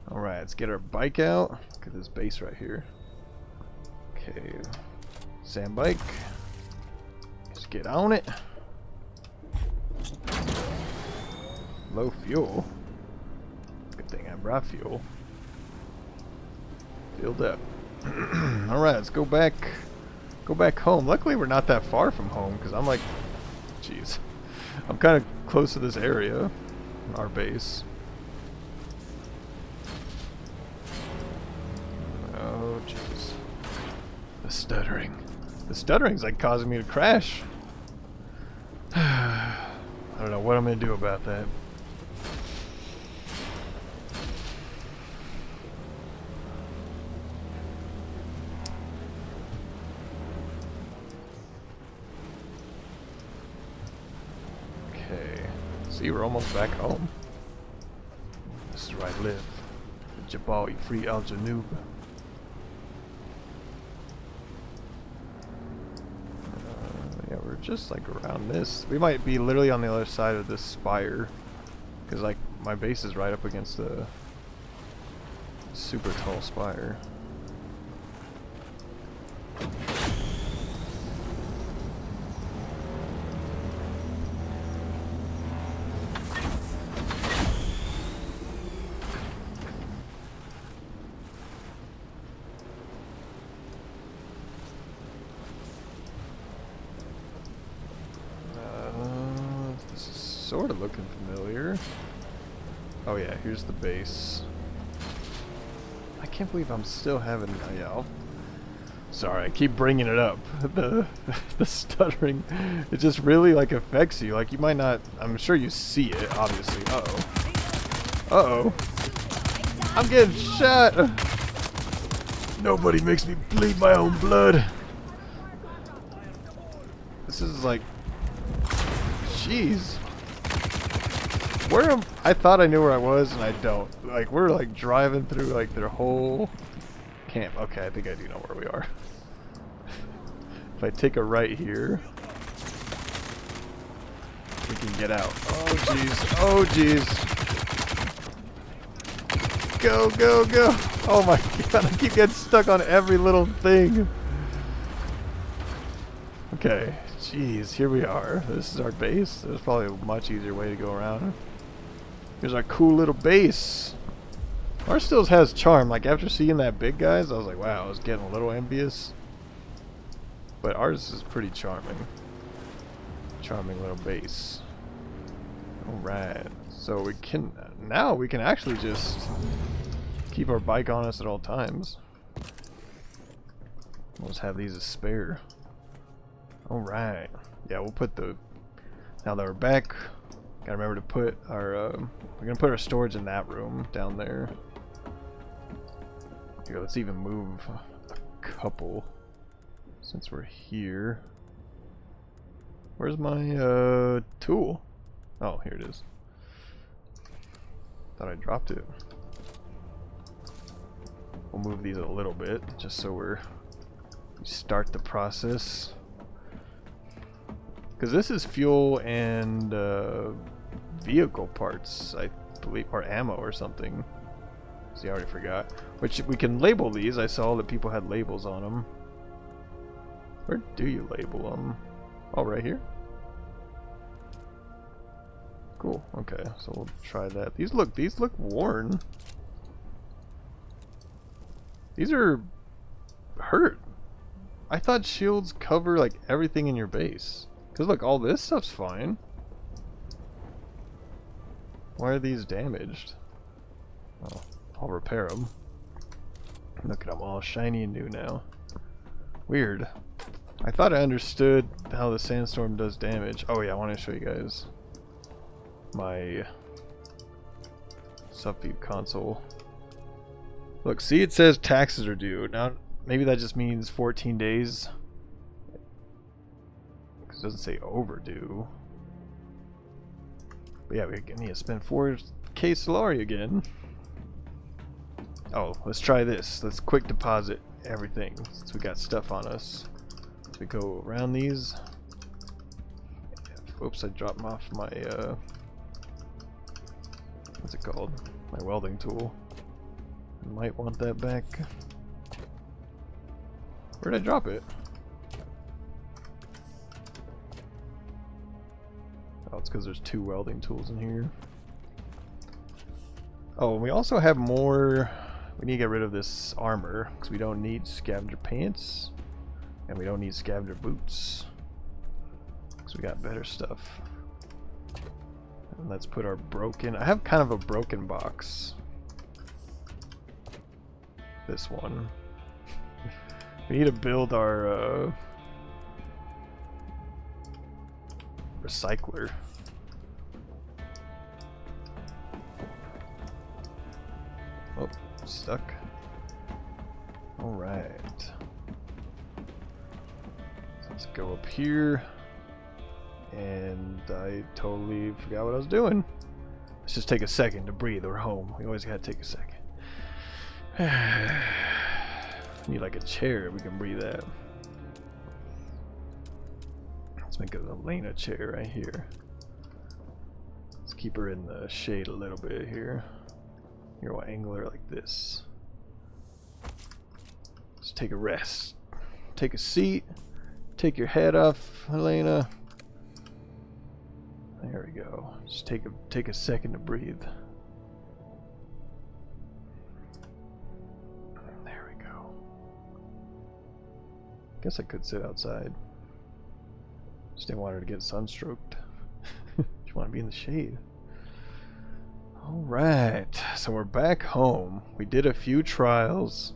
Alright, let's get our bike out. Look at this base right here. Okay. Sand bike. Let's get on it. Low fuel. Good thing I brought fuel. Filled up. Alright, let's go back home. Luckily we're not that far from home because I'm like, jeez, I'm kind of close to this area, our base. Oh jeez, the stuttering's like causing me to crash. I don't know what I'm gonna do about that. See, we're almost back home. This is where I live. Jabal Eifrit Al-Sharq. Yeah, we're just like around this. We might be literally on the other side of this spire. Because like my base is right up against a super tall spire. Sort of looking familiar. Oh yeah, here's the base. I can't believe I'm still having. Yeah, sorry, I keep bringing it up. The stuttering, it just really like affects you. Like you might not. I'm sure you see it, obviously. Uh oh. Uh oh. I'm getting shot. Nobody makes me bleed my own blood. This is like, jeez. Where am I? Thought I knew where I was, and I don't. Like we're like driving through like their whole camp. Okay, I think I do know where we are. If I take a right here, we can get out. Oh jeez! Oh jeez! Go! Go! Go! Oh my god! I keep getting stuck on every little thing. Okay. Jeez, here we are. This is our base. There's probably a much easier way to go around. Here's our cool little base. Ours still has charm. Like after seeing that big guys, I was like, wow, I was getting a little envious. but ours is pretty charming. Charming little base. Alright, so we can, now we can actually just keep our bike on us at all times. We'll just have these as spare. Alright, yeah, we'll put the, now that we're back, gotta remember to put our, we're gonna put our storage in that room down there. Here, let's even move a couple since we're here. Where's my tool? Oh, here it is. Thought I dropped it. We'll move these a little bit just so we start the process. Because this is fuel and vehicle parts, I believe, or ammo or something. See, I already forgot. Which we can label these. I saw that people had labels on them. Where do you label them? Oh, right here. Cool. Okay, so we'll try that. These look worn. These are hurt. I thought shields cover like everything in your base. Cause look, all this stuff's fine. Why are these damaged? Oh, I'll repair them. Look at them, all shiny and new now. Weird. I thought I understood how the sandstorm does damage. Oh yeah, I want to show you guys my subview console. Look, see, it says taxes are due. Now, maybe that just means 14 days. Because it doesn't say overdue. But yeah, we need to spend 4K Solari again. Oh, let's try this. Let's quick deposit everything since we got stuff on us. So we go around these. Oops, I dropped off my what's it called? My welding tool. I might want that back. Where'd I drop it? Oh, it's because there's 2 welding tools in here. Oh, and we also have more. We need to get rid of this armor because we don't need scavenger pants and we don't need scavenger boots because we got better stuff. And let's put our broken. I have kind of a broken box. This one. We need to build our recycler. Oh, stuck. Alright. Let's go up here. And I totally forgot what I was doing. Let's just take a second to breathe. We're home. We always gotta take a second. Need like a chair we can breathe at. Let's make a Elena chair right here. Let's keep her in the shade a little bit here. Here we'll angle her like this. Let's take a rest. Take a seat. Take your head off, Elena. There we go. Just take a second to breathe. There we go. Guess I could sit outside. Just didn't want her to get sunstroked. She want to be in the shade. Alright, so we're back home. We did a few trials.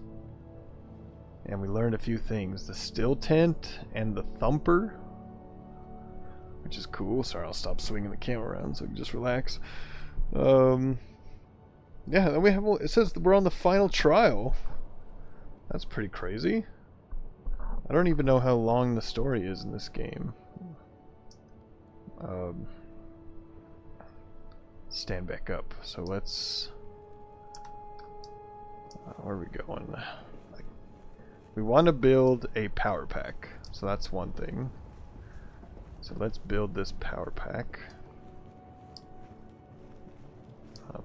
And we learned a few things. The still tent and the thumper. Which is cool. Sorry, I'll stop swinging the camera around so we can just relax. Yeah, then we have. It says that we're on the final trial. That's pretty crazy. I don't even know how long the story is in this game. Stand back up. So let's. Where are we going? We want to build a power pack. So that's one thing. So let's build this power pack.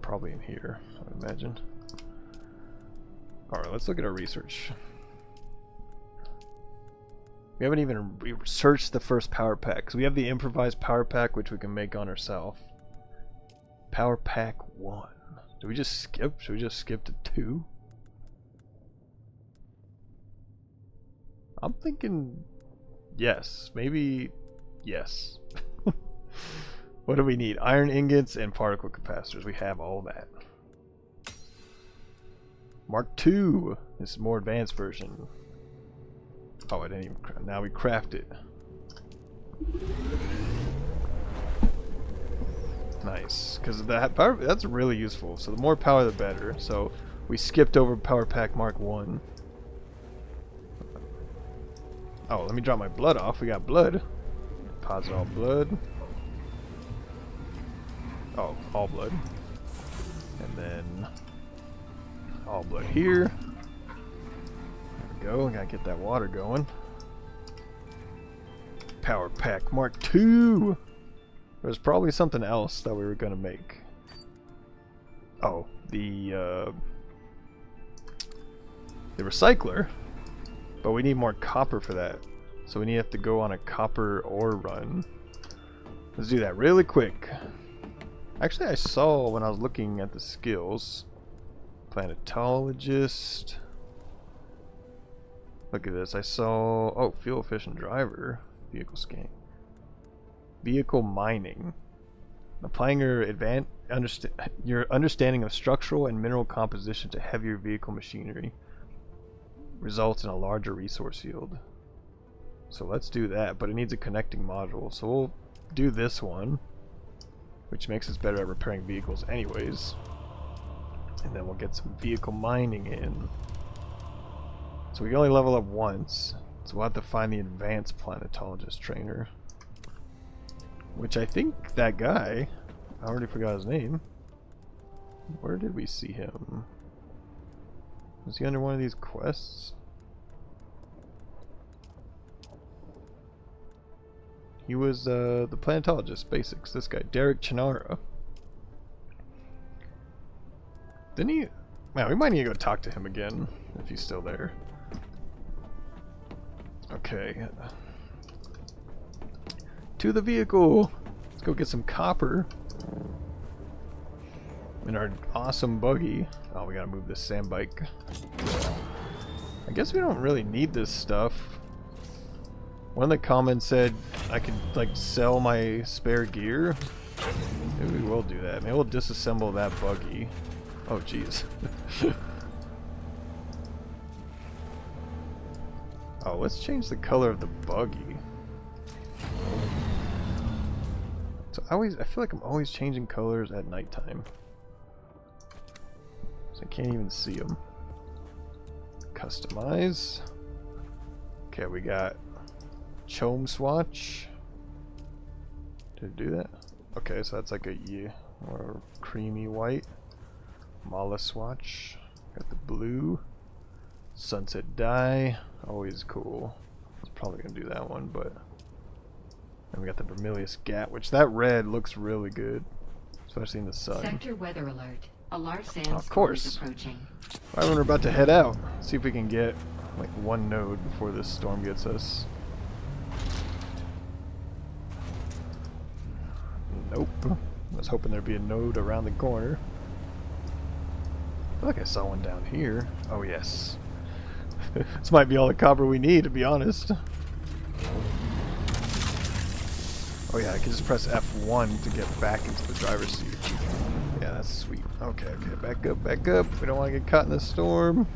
Probably in here, I would imagine. Alright, let's look at our research. We haven't even researched the first power pack. So we have the improvised power pack, which we can make on ourselves. Power pack 1. Did we just skip? Should we just skip to 2? I'm thinking Yes. Maybe... Yes. What do we need? Iron ingots and particle capacitors. We have all that. Mark II. This is a more advanced version. Oh, I didn't even... Now we craft it. Nice. Because that power... That's really useful. So the more power, the better. So we skipped over Power Pack Mark 1. Oh, let me drop my blood off. We got blood. Deposit all blood. Oh, all blood. And then all blood here. There we go. Gotta get that water going. Power Pack Mark II. There's probably something else that we were gonna make. Oh, the recycler. But we need more copper for that. So we have to go on a copper ore run. Let's do that really quick. Actually, I saw when I was looking at the skills. Planetologist. Look at this. I saw... Oh, fuel efficient driver. Vehicle scanning. Vehicle mining. Applying your understanding of structural and mineral composition to heavier vehicle machinery results in a larger resource yield. So let's do that, but it needs a connecting module. So we'll do this one, which makes us better at repairing vehicles anyways. And then we'll get some vehicle mining in. So we can only level up once, so we'll have to find the advanced planetologist trainer. Which I think that guy, I already forgot his name. Where did we see him? Was he under one of these quests? He was the planetologist basics. This guy, Derek Chinara. Didn't he? Man, we might need to go talk to him again if he's still there. Okay. To the vehicle. Let's go get some copper. In our awesome buggy. Oh, we gotta move this sand bike. I guess we don't really need this stuff. One of the comments said I could like sell my spare gear. Maybe we will do that. Maybe we'll disassemble that buggy. Oh jeez. Oh, let's change the color of the buggy. So I feel like I'm always changing colors at nighttime. So I can't even see them. Customize. Okay, we got Chome swatch. Did it do that? Okay, so that's like a more creamy white. Mala swatch. Got the blue. Sunset dye. Always cool. I was probably gonna do that one, but then we got the Vermilious Gat, which that red looks really good, especially in the sun. Sector weather alert. A large sandstorm Of course. is approaching. Right when we're about to head out, see if we can get like one node before this storm gets us. Nope. I was hoping there'd be a node around the corner. I feel like I saw one down here. Oh yes. This might be all the copper we need, to be honest. Oh yeah, I can just press F1 to get back into the driver's seat. Yeah, that's sweet. Okay, okay, back up, back up. We don't want to get caught in the storm.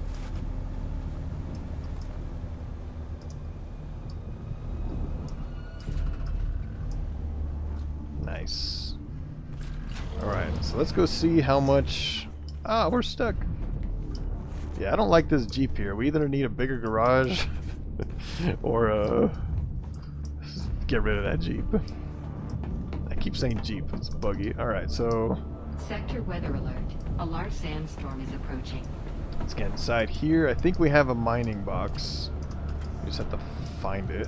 Nice. Alright, so let's go see how much... Ah, we're stuck. Yeah, I don't like this Jeep here. We either need a bigger garage or get rid of that Jeep. I keep saying Jeep, it's buggy. Alright, so... Sector weather alert. A large sandstorm is approaching. Let's get inside here. I think we have a mining box. We just have to find it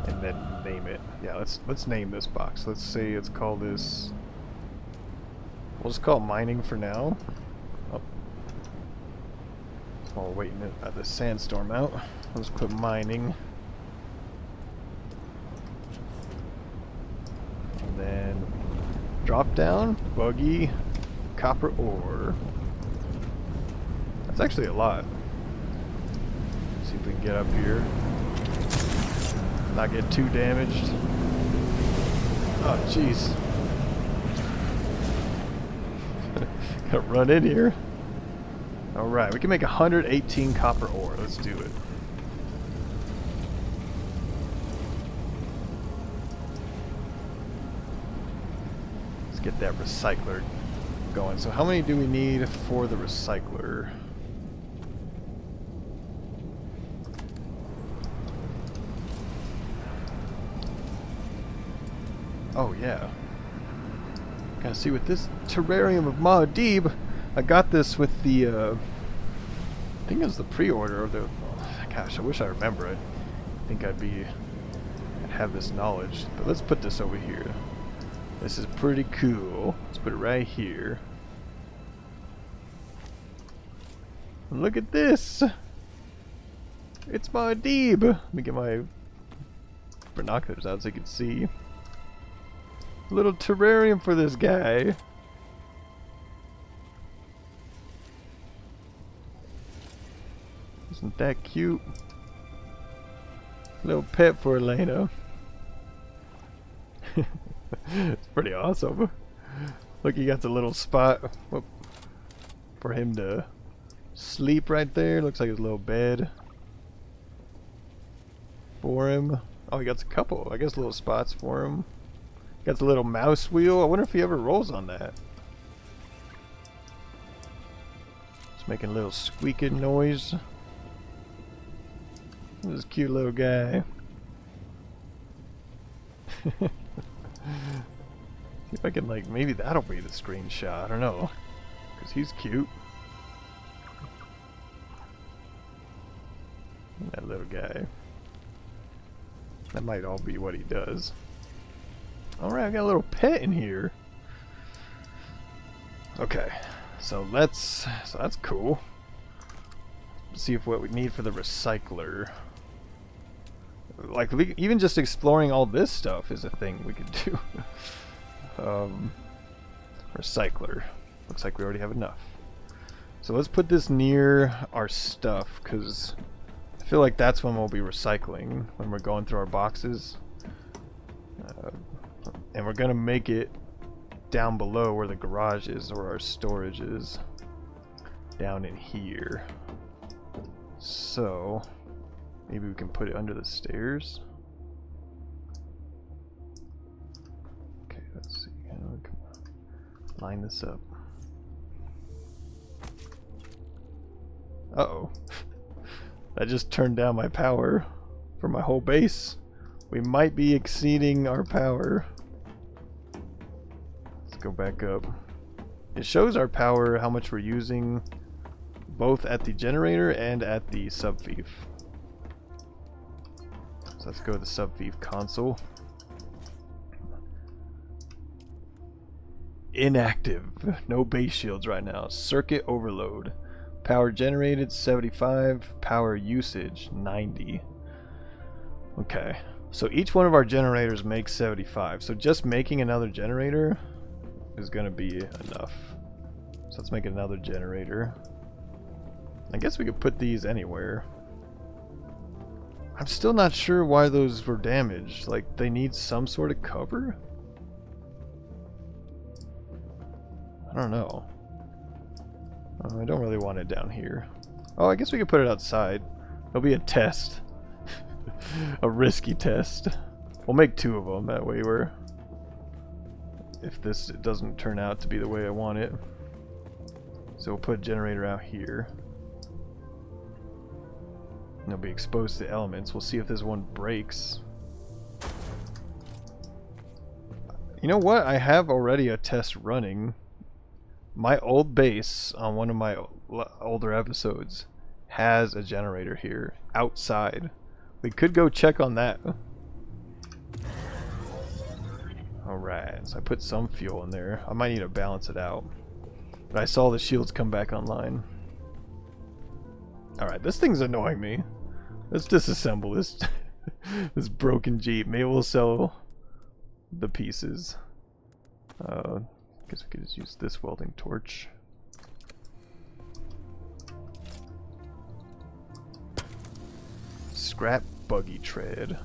and then name it. Yeah, let's name this box. Let's say let's call this... We'll just call it mining for now. Oh. While we're waiting at the sandstorm out, let's put mining. And then drop down, buggy, copper ore. That's actually a lot. See if we can get up here. Not get too damaged. Oh, jeez. Gotta run in here. Alright, we can make 118 copper ore. Let's do it. Let's get that recycler going. So how many do we need for the recycler? Oh yeah. Gotta see with this terrarium of Muad'Dib. I got this with the I think it was the pre-order of the, oh, gosh, I wish I remember it. I think I'd have this knowledge. But let's put this over here. This is pretty cool. Let's put it right here. Look at this! It's Muad'Dib! Let me get my binoculars out so you can see. A little terrarium for this guy. Isn't that cute? Little pet for Elena. It's pretty awesome. Look, he got the little spot for him to sleep right there. Looks like his little bed for him. Oh, he got a couple, I guess, little spots for him. Got the little mouse wheel. I wonder if he ever rolls on that. It's making a little squeaking noise. This cute little guy. See if I can, like, maybe that'll be the screenshot. I don't know. Because he's cute. That little guy. That might all be what he does. Alright, I got a little pet in here. Okay. So that's cool. Let's see if what we need for the recycler. Like, even just exploring all this stuff is a thing we could do. Recycler. Looks like we already have enough. So let's put this near our stuff, because I feel like that's when we'll be recycling, when we're going through our boxes. And we're going to make it down below where the garage is, or our storage is. Down in here. So maybe we can put it under the stairs. Okay, let's see. Line this up. Uh-oh. That just turned down my power for my whole base. We might be exceeding our power. Let's go back up. It shows our power, how much we're using, both at the generator and at the subfief. So let's go to the subfief console. Inactive. No base shields right now. Circuit overload. Power generated 75. Power usage 90. Okay. So each one of our generators makes 75. So just making another generator is going to be enough. So let's make another generator. I guess we could put these anywhere. I'm still not sure why those were damaged. Like, they need some sort of cover? I don't know. I don't really want it down here. Oh, I guess we could put it outside. It'll be a test. A risky test. We'll make 2 of them. That way we're... if this doesn't turn out to be the way I want it. So we'll put a generator out here. And it'll be exposed to elements. We'll see if this one breaks. You know what? I have already a test running. My old base on one of my older episodes has a generator here outside. We could go check on that. Alright, so I put some fuel in there. I might need to balance it out. But I saw the shields come back online. Alright, this thing's annoying me. Let's disassemble this this broken Jeep. Maybe we'll sell the pieces. Guess we could just use this welding torch. Scrap buggy tread.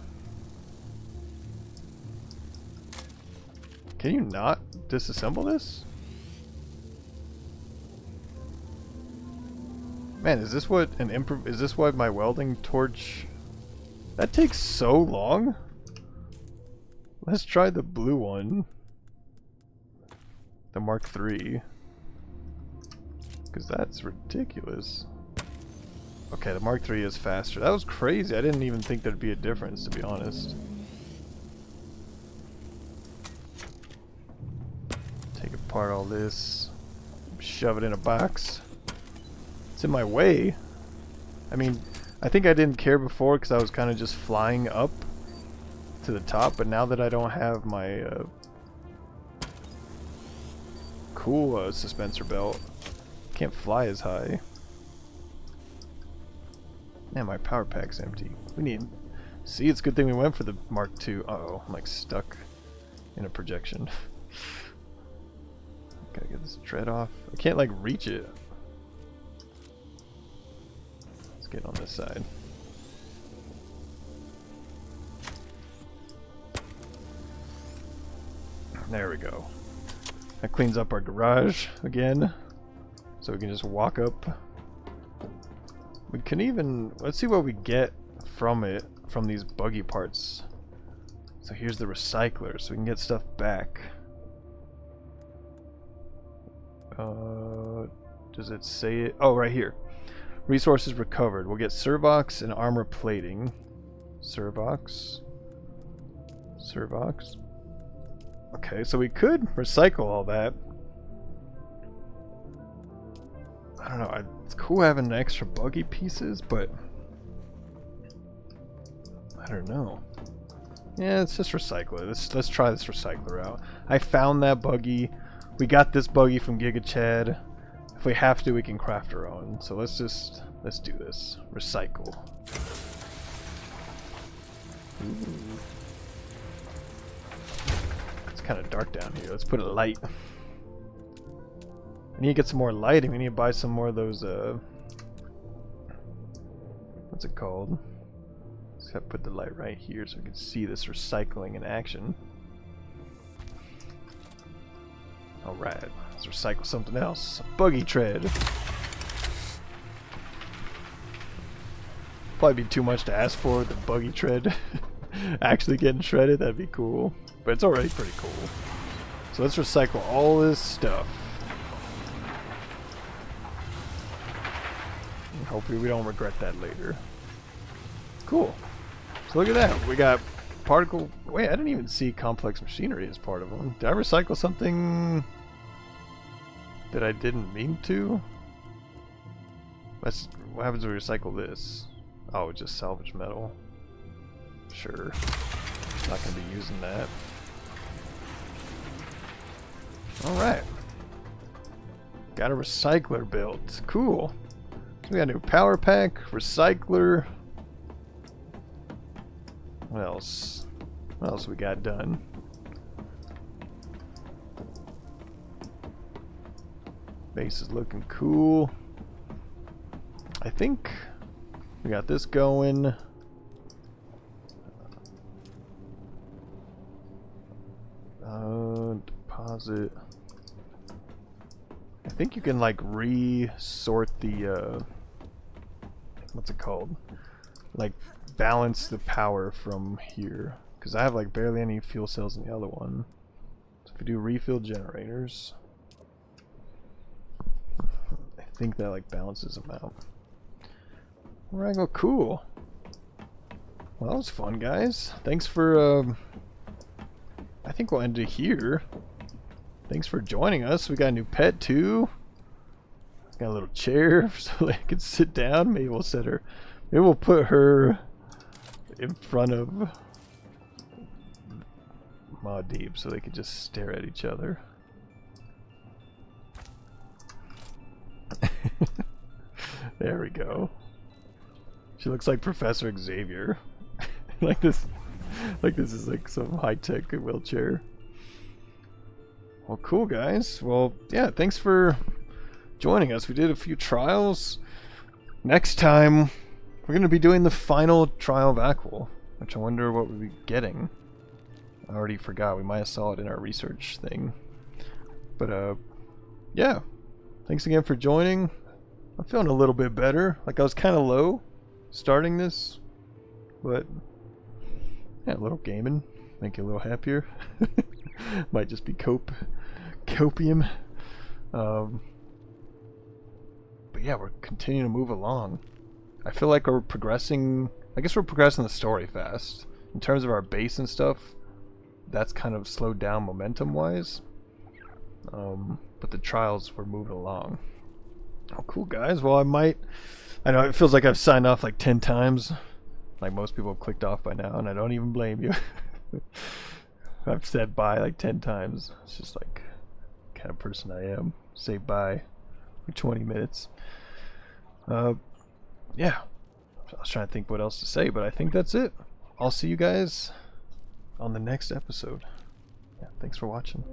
Can you not disassemble this? Man, is this what is this what my welding torch? That takes so long. Let's try the blue one. The Mark III. Because that's ridiculous. Okay, the Mark III is faster. That was crazy. I didn't even think there'd be a difference, to be honest. Take apart all this. Shove it in a box. It's in my way. I mean, I think I didn't care before because I was kind of just flying up to the top, but now that I don't have my cool suspensor belt, can't fly as high. Man, my power pack's empty. We need... See, it's a good thing we went for the Mark II. Uh-oh, I'm like stuck in a projection. Gotta get this tread off. I can't like reach it. Let's get on this side. There we go. That cleans up our garage again. So we can just walk up. We can even... Let's see what we get from it, from these buggy parts. So here's the recycler, so we can get stuff back. Does it say it? Oh, right here. Resources recovered. We'll get Servox and armor plating. Servox. Servox. Okay, so we could recycle all that. I don't know. It's cool having extra buggy pieces, but I don't know. Yeah, let's just recycle it. Let's try this recycler out. I found that buggy. We got this buggy from Giga Chad. If we have to, we can craft our own. So let's do this. Recycle. Ooh. It's kind of dark down here. Let's put a light. We need to get some more lighting. We need to buy some more of those, what's it called? Just gotta put the light right here so we can see this recycling in action. Alright, let's recycle something else. A buggy tread. Probably be too much to ask for, the buggy tread actually getting shredded. That'd be cool. But it's already pretty cool. So let's recycle all this stuff. And hopefully we don't regret that later. Cool. So look at that. We got particle... Wait, I didn't even see complex machinery as part of them. Did I recycle something that I didn't mean to? What happens if we recycle this? Oh, just salvage metal. Sure. Not going to be using that. Alright. Got a recycler built. Cool. So we got a new power pack, recycler. What else? What else we got done? Base is looking cool. I think we got this going. Deposit. I think you can like re-sort the what's it called? Like balance the power from here, because I have like barely any fuel cells in the other one. So if we do refill generators, I think that like balances them out. Alright, well, cool. Well, that was fun, guys. Thanks for I think we'll end it here. Thanks for joining us. We got a new pet too. Got a little chair so I can sit down. Maybe we'll set her. Maybe we'll put her in front of Ma Deep so they can just stare at each other. There we go. She looks like Professor Xavier. like this is like some high-tech wheelchair. Well, cool, guys. Well, yeah, thanks for joining us. We did a few trials. Next time, we're going to be doing the final Trial of Aql, which I wonder what we'll be getting. I already forgot. We might have saw it in our research thing. But yeah. Thanks again for joining. I'm feeling a little bit better. Like I was kind of low starting this, but yeah, a little gaming, make you a little happier. Might just be copium. But yeah, we're continuing to move along. I feel like we're progressing. I guess we're progressing the story fast. In terms of our base and stuff, that's kind of slowed down momentum-wise. But the trials were moving along. Oh, cool, guys. Well, I know it feels like I've signed off like 10 times. Like most people have clicked off by now, and I don't even blame you. I've said bye like 10 times. It's just like the kind of person I am. Say bye for 20 minutes. Yeah. I was trying to think what else to say, but I think that's it. I'll see you guys on the next episode. Yeah, thanks for watching.